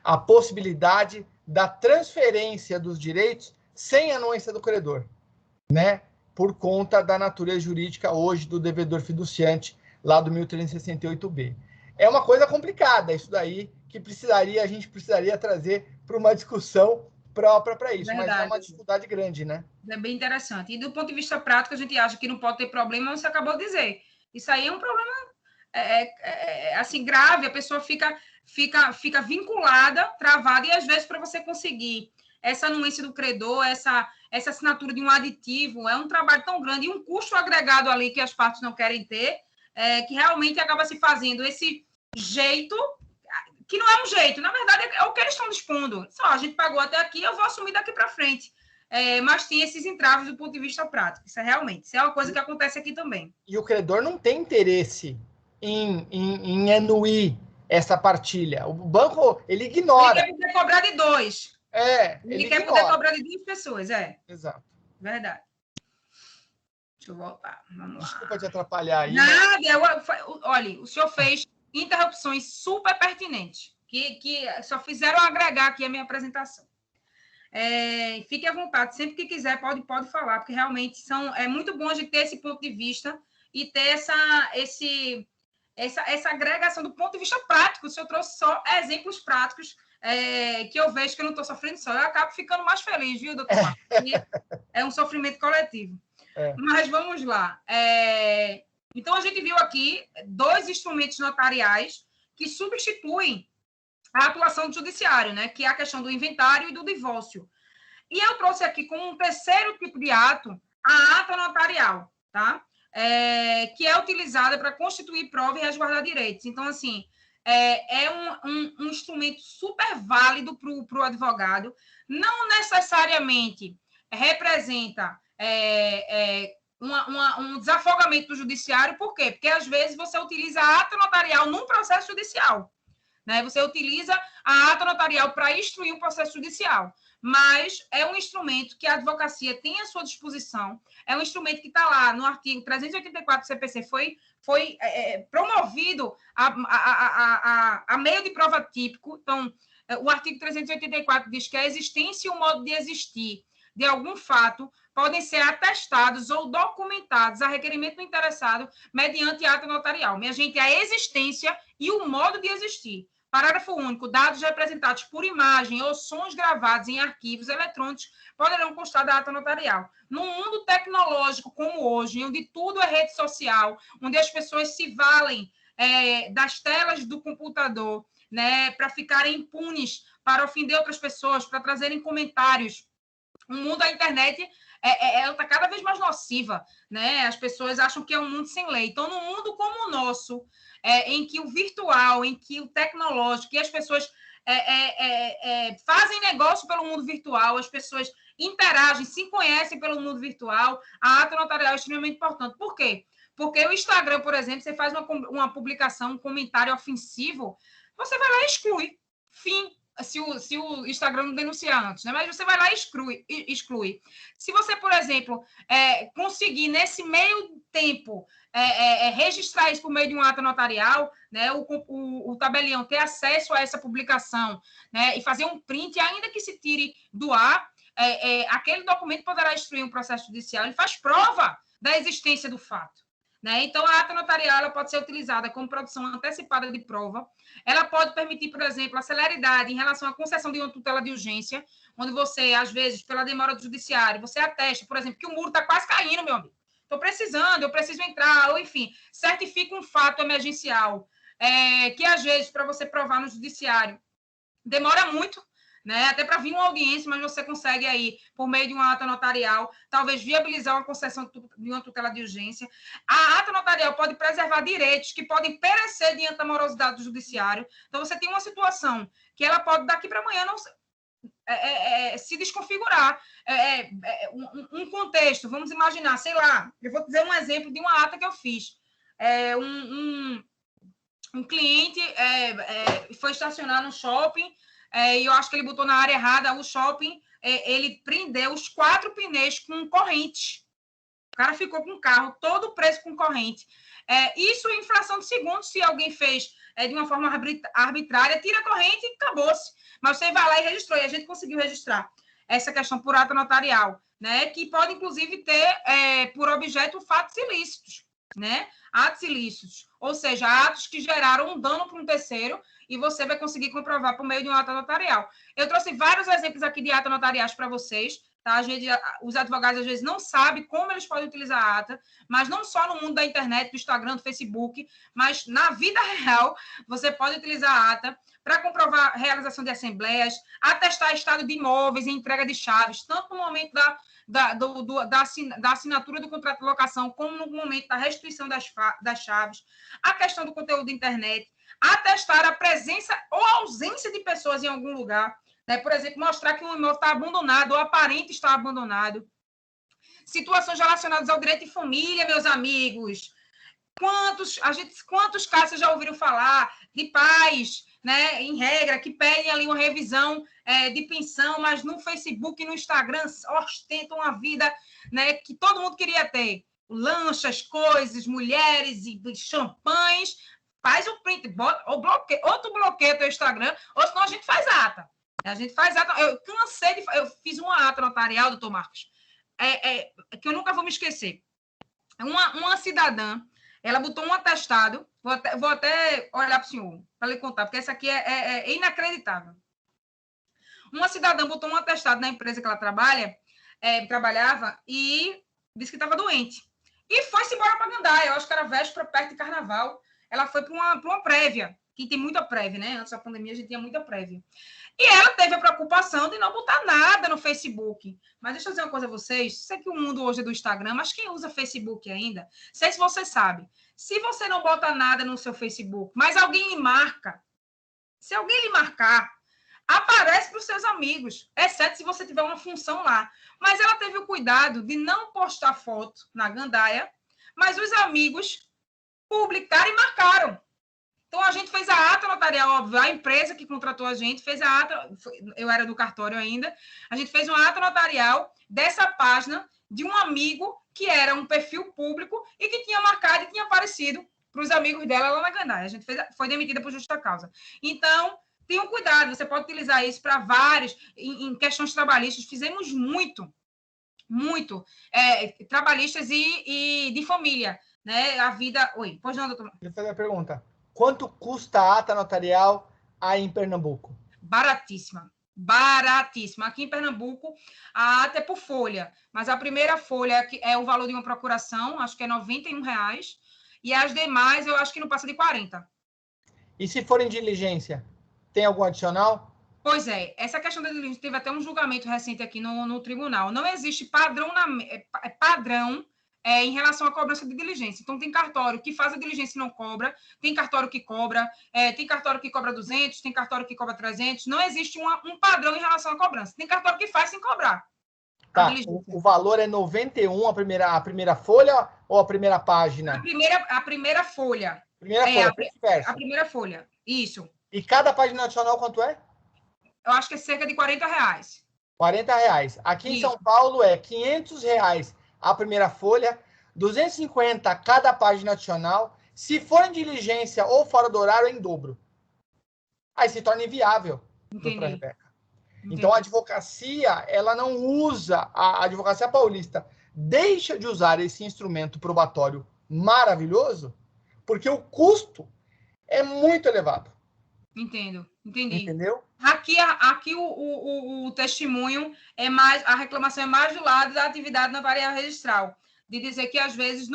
a possibilidade da transferência dos direitos sem anuência do credor, né? Por conta da natureza jurídica hoje do devedor fiduciante, lá do 1368B. É uma coisa complicada isso daí, que a gente precisaria trazer para uma discussão própria para isso, Verdade. mas é uma dificuldade grande, né? É bem interessante. E do ponto de vista prático, a gente acha que não pode ter problema, mas você acabou de dizer. Isso aí é um problema assim, grave, a pessoa fica vinculada, travada, e às vezes para você conseguir essa anuência do credor, essa assinatura de um aditivo, é um trabalho tão grande e um custo agregado ali que as partes não querem ter, que realmente acaba se fazendo esse jeito, que não é um jeito, na verdade é o que eles estão dispondo. Só, a gente pagou até aqui, eu vou assumir daqui para frente. Mas tem esses entraves do ponto de vista prático. Isso é uma coisa que acontece aqui também. E o credor não tem interesse em anuir essa partilha. O banco, ele ignora. Ele quer poder cobrar de dois. Ele quer ignora. poder cobrar de duas pessoas, Exato. Verdade. Deixa eu voltar. Vamos lá. Desculpa te atrapalhar aí. Nada. Olha, o senhor fez interrupções super pertinentes, que só fizeram agregar aqui a minha apresentação. Fique à vontade, sempre que quiser pode falar, porque realmente é muito bom a gente ter esse ponto de vista e ter essa agregação do ponto de vista prático. O senhor trouxe só exemplos práticos que eu vejo que eu não estou sofrendo só. Eu acabo ficando mais feliz, viu, doutor Marcos? É um sofrimento coletivo. Mas vamos lá. Então, a gente viu aqui 2 instrumentos notariais que substituem a atuação do judiciário, né? Que é a questão do inventário e do divórcio. E eu trouxe aqui como um terceiro tipo de ato a ata notarial, tá? Que é utilizada para constituir prova e resguardar direitos. Então, assim, é um instrumento super válido para o advogado, não necessariamente representa um desafogamento do judiciário. Por quê? Porque, às vezes, você utiliza a ata notarial num processo judicial. Né? Você utiliza a ata notarial para instruir um processo judicial, mas é um instrumento que a advocacia tem à sua disposição, é um instrumento que está lá no artigo 384 do CPC, foi promovido a meio de prova típico. Então, o artigo 384 diz que a existência e o modo de existir de algum fato podem ser atestados ou documentados a requerimento do interessado mediante ata notarial. Minha gente, a existência e o modo de existir. Parágrafo único. Dados representados por imagem ou sons gravados em arquivos eletrônicos poderão constar da ata notarial. Num mundo tecnológico como hoje, onde tudo é rede social, onde as pessoas se valem das telas do computador, né, para ficarem impunes, para ofender outras pessoas, para trazerem comentários, o mundo da internet está cada vez mais nociva, né? As pessoas acham que é um mundo sem lei. Então, num mundo como o nosso, em que o virtual, em que o tecnológico, que as pessoas fazem negócio pelo mundo virtual, as pessoas interagem, se conhecem pelo mundo virtual, a ata notarial é extremamente importante. Por quê? Porque o Instagram, por exemplo, você faz uma publicação, um comentário ofensivo, você vai lá e exclui. Fim. Se o Instagram não denunciar antes, né? Mas você vai lá e exclui. Se você, por exemplo, conseguir, nesse meio tempo, registrar isso por meio de uma ata notarial, né? O tabelião ter acesso a essa publicação, né? E fazer um print, ainda que se tire do ar, aquele documento poderá instruir um processo judicial. Ele faz prova da existência do fato. Né? Então, a ata notarial ela pode ser utilizada como produção antecipada de prova. Ela pode permitir, por exemplo, a celeridade em relação à concessão de uma tutela de urgência, onde você, às vezes, pela demora do judiciário, você atesta, por exemplo, que o muro está quase caindo, meu amigo. Estou precisando, eu preciso entrar, ou enfim, certifica um fato emergencial, que, às vezes, para você provar no judiciário, demora muito, né? Até para vir uma audiência, mas você consegue aí, por meio de uma ata notarial, talvez viabilizar uma concessão de uma tutela de urgência. A ata notarial pode preservar direitos que podem perecer diante da morosidade do judiciário. Então, você tem uma situação que ela pode, daqui para amanhã, não se desconfigurar. Um contexto, vamos imaginar, sei lá, eu vou dizer um exemplo de uma ata que eu fiz. Um cliente foi estacionar no shopping, e eu acho que ele botou na área errada o shopping, ele prendeu os 4 pneus com corrente. O cara ficou com o carro todo preso com corrente. Isso em fração de segundos, se alguém fez de uma forma arbitrária, tira a corrente e acabou-se. Mas você vai lá e registrou, e a gente conseguiu registrar essa questão por ata notarial, né? Que pode, inclusive, ter por objeto fatos ilícitos. né? Atos ilícitos, ou seja, atos que geraram um dano para um terceiro e você vai conseguir comprovar por meio de um ato notarial. Eu trouxe vários exemplos aqui de atos notariais para vocês, tá? Os advogados, às vezes, não sabem como eles podem utilizar a ata, mas não só no mundo da internet, do Instagram, do Facebook, mas na vida real, você pode utilizar a ata para comprovar a realização de assembleias, atestar estado de imóveis e entrega de chaves, tanto no momento da assinatura do contrato de locação, como no momento da restituição das chaves, a questão do conteúdo da internet, atestar a presença ou ausência de pessoas em algum lugar, né? Por exemplo, mostrar que um imóvel está abandonado ou aparente estar abandonado. Situações relacionadas ao direito de família, meus amigos. Quantos casos vocês já ouviram falar de pais, né, em regra, que pedem ali uma revisão de pensão, mas no Facebook e no Instagram ostentam uma vida, né, que todo mundo queria ter. Lanchas, coisas, mulheres e champanhes. Faz o print, ou tu bloqueia teu Instagram, ou senão a gente faz ata. A gente faz ata. Eu cansei eu fiz uma ata notarial, doutor Marcos, que eu nunca vou me esquecer. Uma cidadã, ela botou um atestado, vou até olhar para o senhor, para lhe contar, porque essa aqui é inacreditável. Uma cidadã botou um atestado na empresa que ela trabalhava e disse que estava doente. E foi-se embora para Gandaia, eu acho que era véspera, perto de carnaval. Ela foi para uma prévia, que tem muita prévia, né? Antes da pandemia, a gente tinha muita prévia. E ela teve a preocupação de não botar nada no Facebook. Mas deixa eu dizer uma coisa a vocês. Sei que o mundo hoje é do Instagram, mas quem usa Facebook ainda? Sei se você sabe. Se você não bota nada no seu Facebook, mas alguém lhe marca, se alguém lhe marcar, aparece para os seus amigos, exceto se você tiver uma função lá. Mas ela teve o cuidado de não postar foto na Gandaia, mas os amigos publicaram e marcaram. Então, a gente fez a ata notarial, óbvio, a empresa que contratou a gente fez a ata, eu era do cartório ainda, a gente fez uma ata notarial dessa página de um amigo que era um perfil público e que tinha marcado e tinha aparecido para os amigos dela lá na Gandaia. A gente foi demitida por justa causa. Então, tenham cuidado, você pode utilizar isso para vários, em questões trabalhistas, fizemos muito, trabalhistas e de família, né? A vida... Oi, pode não, doutor? Deixa eu fazer a pergunta. Quanto custa a ata notarial aí em Pernambuco? Baratíssima. Baratíssima. Aqui em Pernambuco, a ata é por folha, mas a primeira folha é o valor de uma procuração, acho que é R$91, e as demais eu acho que não passa de 40. E se for em diligência, tem algum adicional? Pois é, essa questão da diligência teve até um julgamento recente aqui no tribunal. Não existe padrão em relação à cobrança de diligência. Então, tem cartório que faz a diligência e não cobra, tem cartório que cobra, tem cartório que cobra 200, tem cartório que cobra 300. Não existe um padrão em relação à cobrança. Tem cartório que faz sem cobrar. Tá, o valor é 91 a primeira folha ou a primeira página? A primeira folha. A primeira folha, isso. E cada página adicional quanto é? Eu acho que é cerca de R$40. R$40. Aqui em São Paulo é R$500 a primeira folha, 250 cada página adicional. Se for em diligência ou fora do horário, é em dobro. Aí se torna inviável. Doutora Rebeca. Então, a advocacia, ela não usa, a advocacia paulista deixa de usar esse instrumento probatório maravilhoso, porque o custo é muito elevado. Entendi. Entendeu? Aqui o testemunho é mais, a reclamação é mais do lado da atividade notarial registral, de dizer que às vezes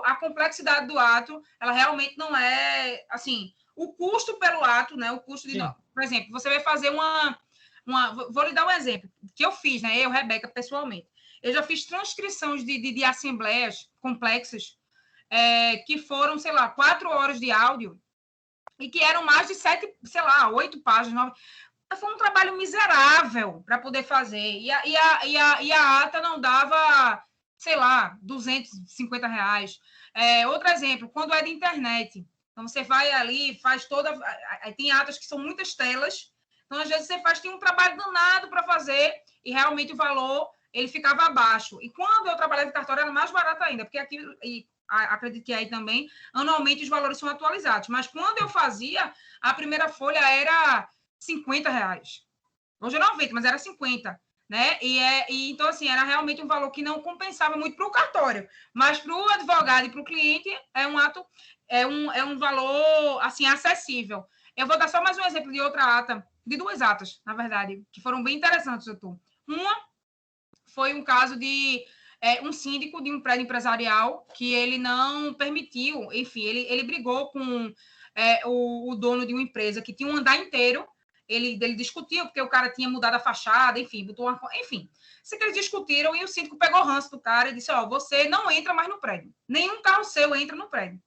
a complexidade do ato, ela realmente não é assim, o custo pelo ato, né? O custo de, por exemplo, você vai fazer vou lhe dar um exemplo que eu fiz, né? Eu, Rebeca, pessoalmente, eu já fiz transcrições de assembleias complexas que foram, sei lá, 4 horas de áudio. E que eram mais de 7, sei lá, 8 páginas, 9. Foi um trabalho miserável para poder fazer. E a ata não dava, sei lá, R$250. Outro exemplo, quando é de internet. Então, você vai ali, faz toda... Tem atas que são muitas telas. Então, às vezes, tem um trabalho danado para fazer e realmente o valor, ele ficava abaixo. E quando eu trabalhava em cartório, era mais barato ainda, porque aqui... acredito que aí também, anualmente os valores são atualizados. Mas quando eu fazia, a primeira folha era R$50. Hoje é 90, mas era 50. né? Então, assim, era realmente um valor que não compensava muito para o cartório, mas para o advogado e para o cliente é um valor, assim, acessível. Eu vou dar só mais um exemplo de outra ata, de duas atas, na verdade, que foram bem interessantes, doutor. Uma foi um caso de um síndico de um prédio empresarial que ele não permitiu, enfim, ele brigou com o dono de uma empresa que tinha um andar inteiro, ele discutiu porque o cara tinha mudado a fachada, enfim, enfim. Sei que eles discutiram e o síndico pegou ranço do cara e disse, você não entra mais no prédio. Nenhum carro seu entra no prédio.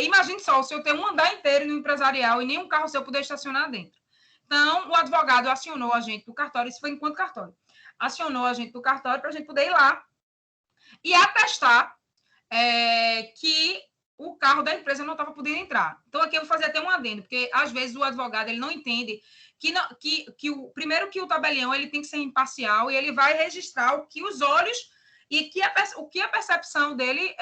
Imagine só, o senhor tem um andar inteiro no empresarial e nenhum carro seu poder estacionar dentro. Então, o advogado acionou a gente do cartório, isso foi enquanto cartório, acionou a gente do cartório para a gente poder ir lá e atestar que o carro da empresa não estava podendo entrar. Então, aqui eu vou fazer até um adendo, porque, às vezes, o advogado ele não entende primeiro que o tabelião ele tem que ser imparcial e ele vai registrar o que os olhos e o que a percepção dele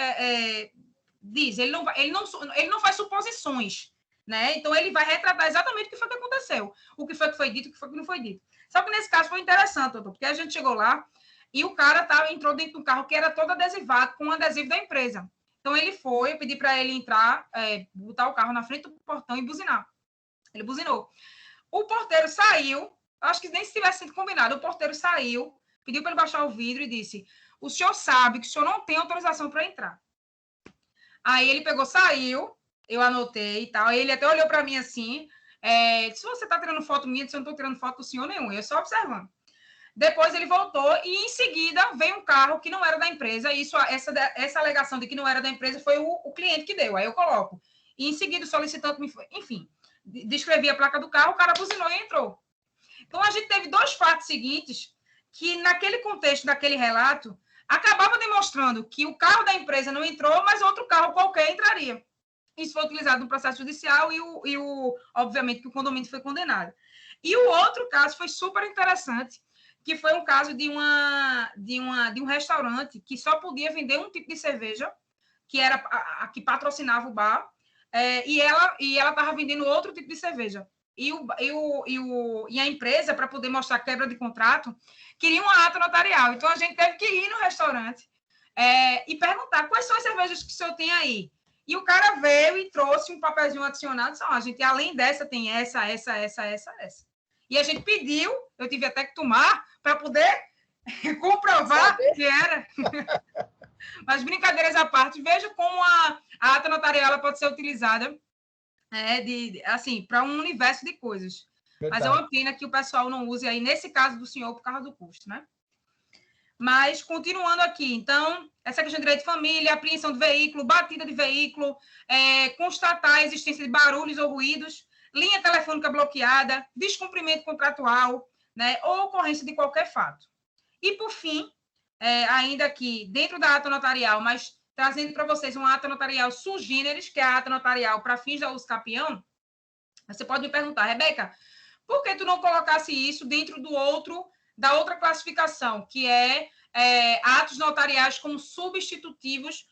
diz. Ele não faz suposições, né? Então, ele vai retratar exatamente o que foi que aconteceu, o que foi dito, o que foi que não foi dito. Só que, nesse caso, foi interessante, doutor, porque a gente chegou lá e o cara entrou dentro do carro que era todo adesivado com um adesivo da empresa. Então, eu pedi para ele entrar, botar o carro na frente do portão e buzinar. Ele buzinou. O porteiro saiu, acho que nem se tivesse sido combinado, o porteiro saiu, pediu para ele baixar o vidro e disse, o senhor sabe que o senhor não tem autorização para entrar. Aí ele pegou, saiu, eu anotei e tal, aí ele até olhou para mim assim, se você está tirando foto minha, eu não estou tirando foto do senhor nenhum, eu só observando. Depois ele voltou e, em seguida, veio um carro que não era da empresa. Essa alegação de que não era da empresa foi o cliente que deu. Aí eu coloco. E, em seguida, o solicitante, enfim, descrevi a placa do carro, o cara buzinou e entrou. Então, a gente teve dois fatos seguintes que, naquele contexto daquele relato, acabava demonstrando que o carro da empresa não entrou, mas outro carro qualquer entraria. Isso foi utilizado no processo judicial e obviamente, que o condomínio foi condenado. E o outro caso foi super interessante, que foi um caso de um restaurante que só podia vender um tipo de cerveja, que era a que patrocinava o bar, e ela estava vendendo outro tipo de cerveja. E a empresa, para poder mostrar quebra de contrato, queria uma ata notarial. Então, a gente teve que ir no restaurante e perguntar quais são as cervejas que o senhor tem aí. E o cara veio e trouxe um papelzinho adicionado, a gente, além dessa, tem essa. E a gente pediu, eu tive até que tomar, para poder comprovar que era. Mas, brincadeiras à parte, veja como a ata notarial ela pode ser utilizada assim, para um universo de coisas. Verdade. Mas é uma pena que o pessoal não use aí, nesse caso do senhor, por causa do custo, né? Mas, continuando aqui, então, essa questão de direito de família, apreensão de veículo, batida de veículo, constatar a existência de barulhos ou ruídos, linha telefônica bloqueada, descumprimento contratual, né, ou ocorrência de qualquer fato. E, por fim, ainda aqui, dentro da ata notarial, mas trazendo para vocês uma ata notarial sui generis, que é a ata notarial para fins da uso capião, você pode me perguntar, Rebeca, por que tu não colocasse isso dentro da outra classificação, que é atos notariais como substitutivos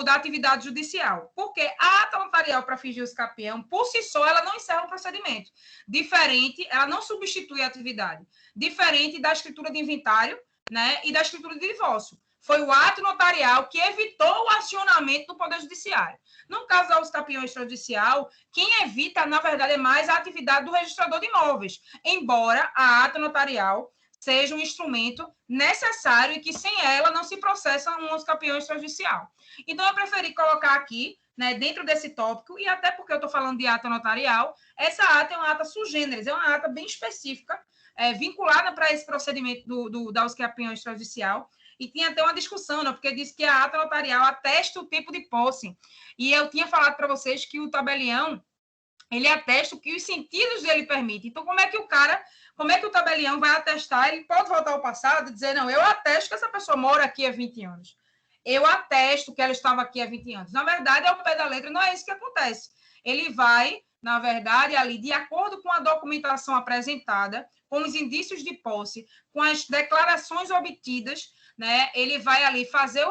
da atividade judicial? Porque a ata notarial para fins de uso capião, por si só, ela não encerra o procedimento. Diferente, ela não substitui a atividade. Diferente da escritura de inventário, né, e da escritura de divórcio. Foi o ato notarial que evitou o acionamento do Poder Judiciário. No caso da uso capião extrajudicial, quem evita, na verdade, é mais a atividade do registrador de imóveis, embora a ata notarial seja um instrumento necessário e que sem ela não se processa um uso capião extrajudicial. Então, eu preferi colocar aqui, né, dentro desse tópico, e até porque eu estou falando de ata notarial, essa ata é uma ata sui generis, é uma ata bem específica, vinculada para esse procedimento da uso capião extrajudicial, e tinha até uma discussão, né, porque disse que a ata notarial atesta o tipo de posse, e eu tinha falado para vocês que o tabelião, ele atesta o que os sentidos dele permitem. Então, como é que o tabelião vai atestar? Ele pode voltar ao passado e dizer, não, eu atesto que essa pessoa mora aqui há 20 anos. Eu atesto que ela estava aqui há 20 anos. Na verdade, ao pé da letra, não é isso que acontece. Ele vai, na verdade, ali, de acordo com a documentação apresentada, com os indícios de posse, com as declarações obtidas, né, ele vai ali fazer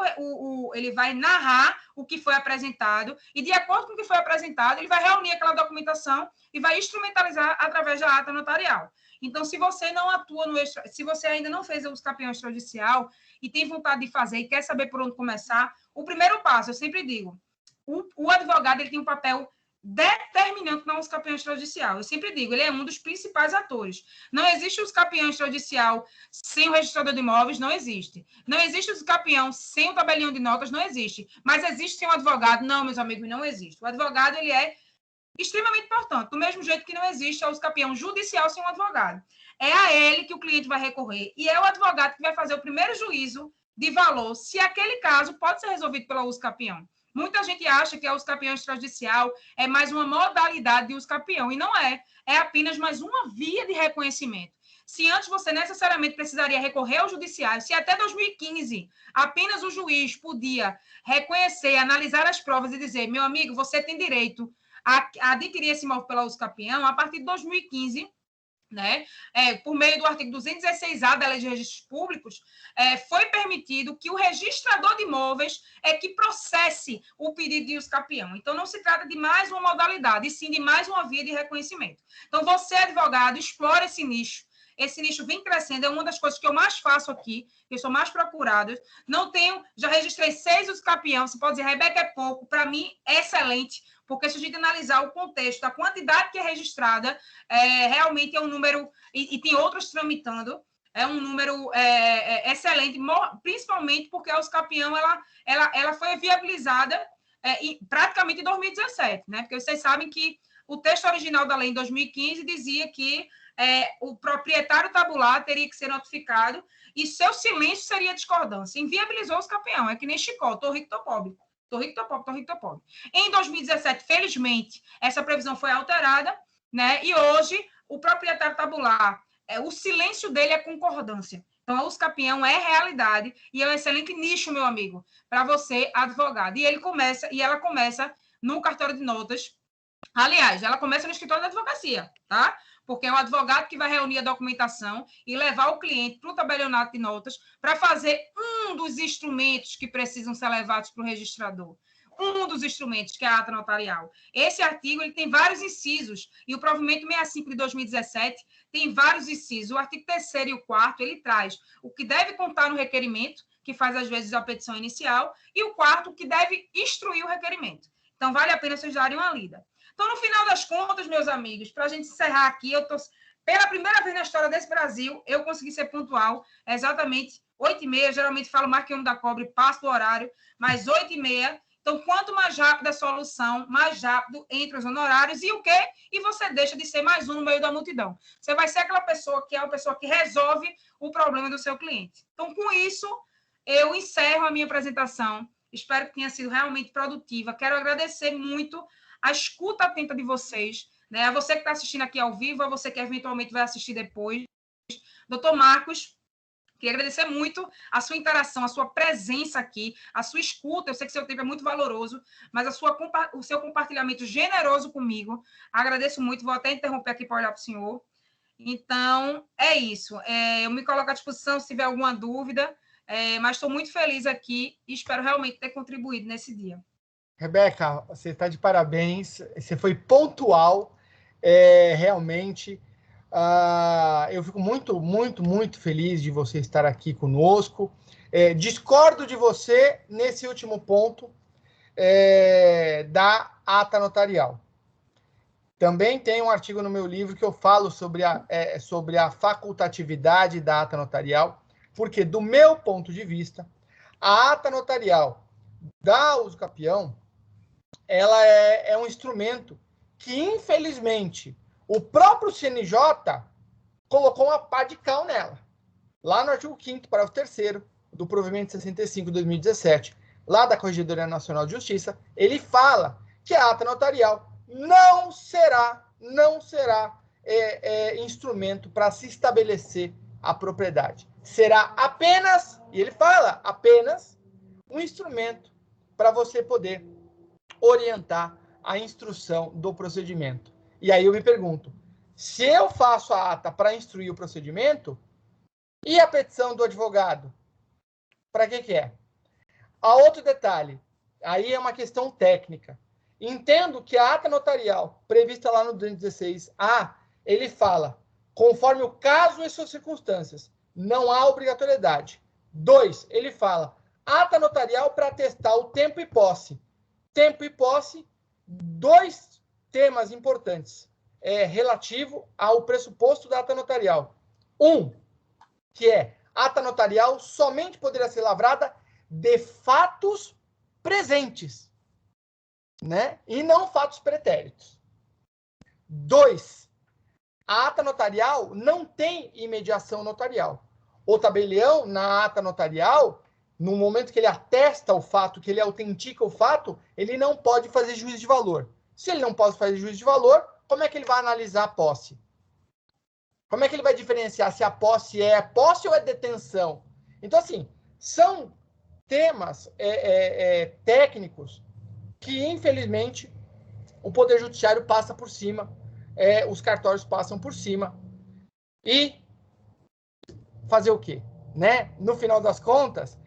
ele vai narrar o que foi apresentado e, de acordo com o que foi apresentado, ele vai reunir aquela documentação e vai instrumentalizar através da ata notarial. Então, se você não atua no se você ainda não fez o usucapião extrajudicial e tem vontade de fazer e quer saber por onde começar, o primeiro passo, eu sempre digo, o advogado ele tem um papel determinante no usucapião extrajudicial. Eu sempre digo, ele é um dos principais atores. Não existe usucapião extrajudicial sem o registrador de imóveis, não existe. Não existe usucapião sem o tabelinho de notas, não existe. Mas existe sem o advogado? Não, meus amigos, não existe. O advogado, ele é extremamente importante, do mesmo jeito que não existe o usucapião judicial sem um advogado. É a ele que o cliente vai recorrer e é o advogado que vai fazer o primeiro juízo de valor se aquele caso pode ser resolvido pela usucapião. Muita gente acha que a usucapião extrajudicial é mais uma modalidade de usucapião, e não é. É apenas mais uma via de reconhecimento. Se antes você necessariamente precisaria recorrer ao judiciário, se até 2015 apenas o juiz podia reconhecer, analisar as provas e dizer, meu amigo, você tem direito a adquirir esse imóvel pela usucapião, a partir de 2015, né, por meio do artigo 216A da Lei de Registros Públicos, foi permitido que o registrador de imóveis que processe o pedido de usucapião. Então, não se trata de mais uma modalidade, e sim de mais uma via de reconhecimento. Então, você, advogado, explora esse nicho. Esse nicho vem crescendo, é uma das coisas que eu mais faço aqui, eu sou mais procurado. Não tenho, já registrei 6 usucapião, você pode dizer, Rebeca, é pouco, para mim é excelente, porque se a gente analisar o contexto, a quantidade que é registrada, realmente é um número, e tem outros tramitando, é um número excelente, principalmente porque a usucapião ela foi viabilizada praticamente em 2017, né? Porque vocês sabem que o texto original da lei em 2015 dizia que o proprietário tabular teria que ser notificado e seu silêncio seria discordância. Inviabilizou os campeão, é que nem Chicó, tô rico, tô pobre. Tô rico, tô pobre, tô rico, tô pobre. Em 2017, felizmente, essa previsão foi alterada, né? E hoje, o proprietário tabular, o silêncio dele é concordância. Então, o usucapião é realidade e é um excelente nicho, meu amigo, para você, advogado. E ela começa no cartório de notas. Aliás, ela começa no escritório da advocacia, tá? Porque é o advogado que vai reunir a documentação e levar o cliente para o tabelionato de notas para fazer um dos instrumentos que precisam ser levados para o registrador. Um dos instrumentos, que é a ata notarial. Esse artigo ele tem vários incisos, e o provimento 65 de 2017 tem vários incisos. O artigo 3º e o 4º, ele traz o que deve constar no requerimento, que faz, às vezes, a petição inicial, e o 4º, que deve instruir o requerimento. Então, vale a pena vocês darem uma lida. Então, no final das contas, meus amigos, para a gente encerrar aqui, pela primeira vez na história desse Brasil, eu consegui ser pontual, exatamente 8h30, geralmente falo mais que o da cobre, passo do horário, mas 8h30. Então, quanto mais rápida a solução, mais rápido entre os honorários e o quê? E você deixa de ser mais um no meio da multidão. Você vai ser aquela pessoa que é a pessoa que resolve o problema do seu cliente. Então, com isso, eu encerro a minha apresentação. Espero que tenha sido realmente produtiva. Quero agradecer muito a escuta atenta de vocês, né? A você que está assistindo aqui ao vivo, a você que eventualmente vai assistir depois. Doutor Marcos, queria agradecer muito a sua interação, a sua presença aqui, a sua escuta. Eu sei que seu tempo é muito valoroso, mas o seu compartilhamento generoso comigo. Agradeço muito. Vou até interromper aqui para olhar para o senhor. Então, é isso. Eu me coloco à disposição se tiver alguma dúvida, mas estou muito feliz aqui e espero realmente ter contribuído nesse dia. Rebeca, você está de parabéns, você foi pontual, realmente. Eu fico muito, muito, muito feliz de você estar aqui conosco. Discordo de você nesse último ponto da ata notarial. Também tem um artigo no meu livro que eu falo sobre a facultatividade da ata notarial, porque, do meu ponto de vista, a ata notarial da usucapião, ela é um instrumento que, infelizmente, o próprio CNJ colocou uma pá de cal nela. Lá no artigo 5º, parágrafo 3º, do provimento 65 de 2017, lá da Corregedoria Nacional de Justiça, ele fala que a ata notarial não será instrumento para se estabelecer a propriedade. Será apenas, e ele fala, apenas um instrumento para você poder orientar a instrução do procedimento. E aí eu me pergunto, se eu faço a ata para instruir o procedimento, e a petição do advogado? Para que é? Há outro detalhe, aí é uma questão técnica. Entendo que a ata notarial, prevista lá no 216A, ele fala conforme o caso e suas circunstâncias. Não há obrigatoriedade. 2, ele fala, ata notarial para atestar o tempo e posse. Tempo e posse, 2 temas importantes relativo ao pressuposto da ata notarial. 1, que é, ata notarial somente poderá ser lavrada de fatos presentes, né? E não fatos pretéritos. 2, a ata notarial não tem imediação notarial. O tabelião, na ata notarial, no momento que ele atesta o fato, que ele autentica o fato, ele não pode fazer juízo de valor. Se ele não pode fazer juízo de valor, como é que ele vai analisar a posse? Como é que ele vai diferenciar se a posse é posse ou é detenção? Então, assim, são temas técnicos que, infelizmente, o Poder Judiciário passa por cima, os cartórios passam por cima. E fazer o quê? Né? No final das contas,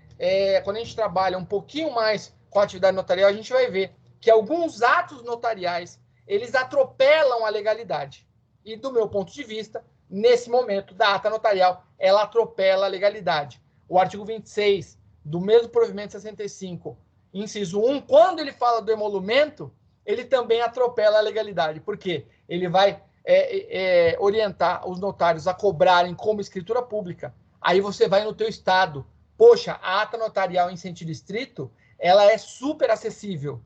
quando a gente trabalha um pouquinho mais com a atividade notarial, a gente vai ver que alguns atos notariais, eles atropelam a legalidade. E, do meu ponto de vista, nesse momento da ata notarial, ela atropela a legalidade. O artigo 26 do mesmo provimento 65, inciso 1, quando ele fala do emolumento, ele também atropela a legalidade. Por quê? Ele vai orientar os notários a cobrarem como escritura pública. Aí você vai no teu estado. Poxa, a ata notarial em sentido estrito, ela é super acessível.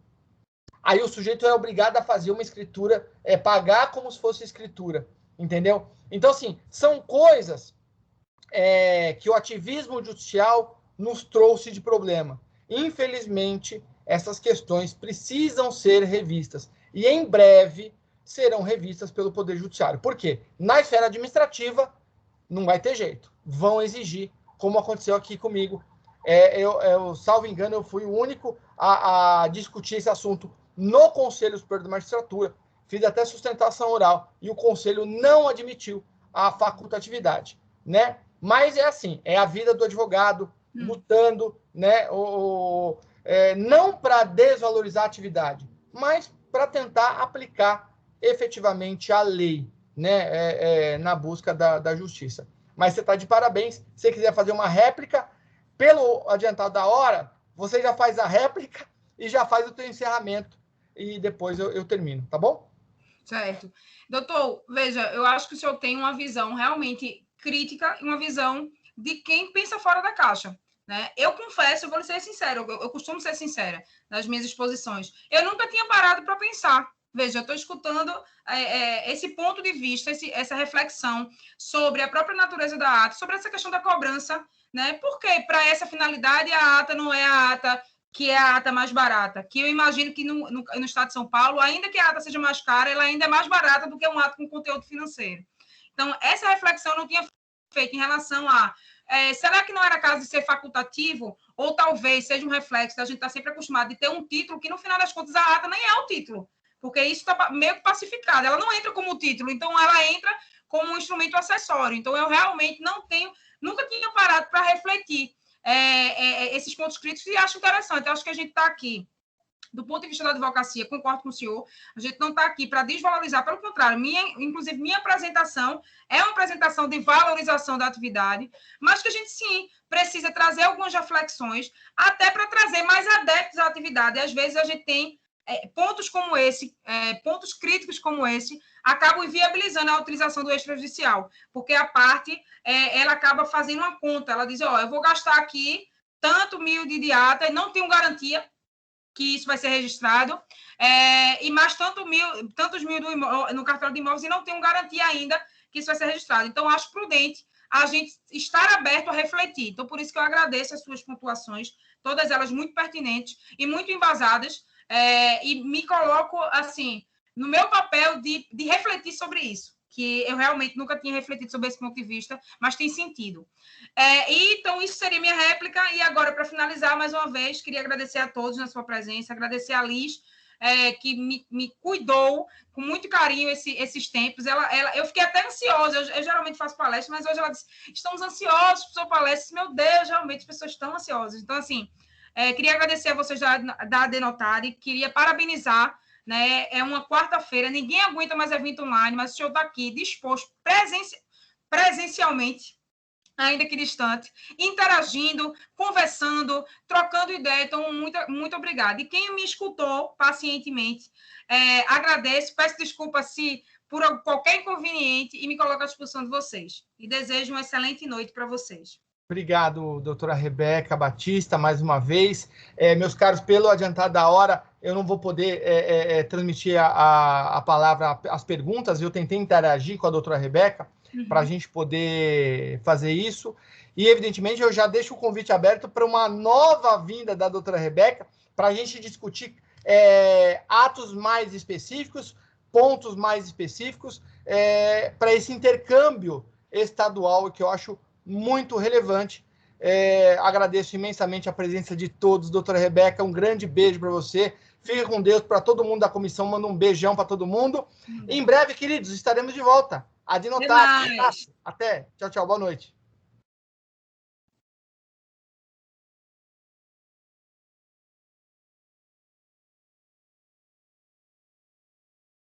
Aí o sujeito é obrigado a fazer uma escritura, pagar como se fosse escritura. Entendeu? Então, assim, são coisas que o ativismo judicial nos trouxe de problema. Infelizmente, essas questões precisam ser revistas. E em breve serão revistas pelo Poder Judiciário. Por quê? Na esfera administrativa, não vai ter jeito. Vão exigir, como aconteceu aqui comigo. Eu, salvo engano, eu fui o único a discutir esse assunto no Conselho Superior da Magistratura. Fiz até sustentação oral e o Conselho não admitiu a facultatividade, né? Mas é assim, é a vida do advogado lutando, né? Não para desvalorizar a atividade, mas para tentar aplicar efetivamente a lei, né? Na busca da justiça. Mas você está de parabéns. Se você quiser fazer uma réplica, pelo adiantado da hora, você já faz a réplica e já faz o teu encerramento e depois eu termino, tá bom? Certo. Doutor, veja, eu acho que o senhor tem uma visão realmente crítica e uma visão de quem pensa fora da caixa. Né? Eu confesso, eu vou ser sincera, eu costumo ser sincera nas minhas exposições. Eu nunca tinha parado para pensar. Veja, eu estou escutando esse ponto de vista, essa reflexão sobre a própria natureza da ata, sobre essa questão da cobrança, né? Porque para essa finalidade a ata não é a ata que é a ata mais barata, que eu imagino que no estado de São Paulo, ainda que a ata seja mais cara, ela ainda é mais barata do que um ato com conteúdo financeiro. Então, essa reflexão eu não tinha feito em relação a será que não era caso de ser facultativo? Ou talvez seja um reflexo da gente estar sempre acostumado de ter um título que, no final das contas, a ata nem é o título, porque isso está meio que pacificado. Ela não entra como título, então ela entra como um instrumento acessório. Então, eu realmente nunca tinha parado para refletir esses pontos críticos e acho interessante. Eu acho que a gente está aqui, do ponto de vista da advocacia, concordo com o senhor, a gente não está aqui para desvalorizar, pelo contrário, inclusive minha apresentação é uma apresentação de valorização da atividade, mas que a gente, sim, precisa trazer algumas reflexões, até para trazer mais adeptos à atividade. E, às vezes, a gente tem pontos como esse, pontos críticos como esse, acabam inviabilizando a utilização do extrajudicial, porque a parte, ela acaba fazendo uma conta, ela diz, eu vou gastar aqui tanto mil de ata e não tenho garantia que isso vai ser registrado, e mais tantos mil no cartório de imóveis e não tenho garantia ainda que isso vai ser registrado. Então, acho prudente a gente estar aberto a refletir. Então, por isso que eu agradeço as suas pontuações, todas elas muito pertinentes e muito embasadas, e me coloco, assim, no meu papel de refletir sobre isso, que eu realmente nunca tinha refletido sobre esse ponto de vista, mas tem sentido. Então, isso seria minha réplica, e agora, para finalizar, mais uma vez, queria agradecer a todos na sua presença, agradecer a Liz, que me cuidou com muito carinho esses tempos. Eu fiquei até ansiosa, eu geralmente faço palestra, mas hoje ela disse, estamos ansiosos por sua palestra. Meu Deus, realmente as pessoas estão ansiosas. Então, assim, queria agradecer a vocês da Denotari, queria parabenizar, né? É uma quarta-feira, ninguém aguenta mais evento online, mas o senhor está aqui disposto, presencialmente, ainda que distante, interagindo, conversando, trocando ideia. Então, muito obrigada. E quem me escutou pacientemente, agradeço, peço desculpa se por qualquer inconveniente e me coloco à disposição de vocês. E desejo uma excelente noite para vocês. Obrigado, doutora Rebeca Batista, mais uma vez. Meus caros, pelo adiantado da hora, eu não vou poder transmitir a palavra, as perguntas. Eu tentei interagir com a doutora Rebeca para a gente poder fazer isso. E, evidentemente, eu já deixo o convite aberto para uma nova vinda da doutora Rebeca, para a gente discutir atos mais específicos, pontos mais específicos, para esse intercâmbio estadual, que eu acho muito relevante. Agradeço imensamente a presença de todos. Doutora Rebeca, um grande beijo para você. Fique com Deus. Para todo mundo da comissão, manda um beijão para todo mundo. Em breve, queridos, estaremos de volta. Adnotário. Até. Tchau, tchau. Boa noite.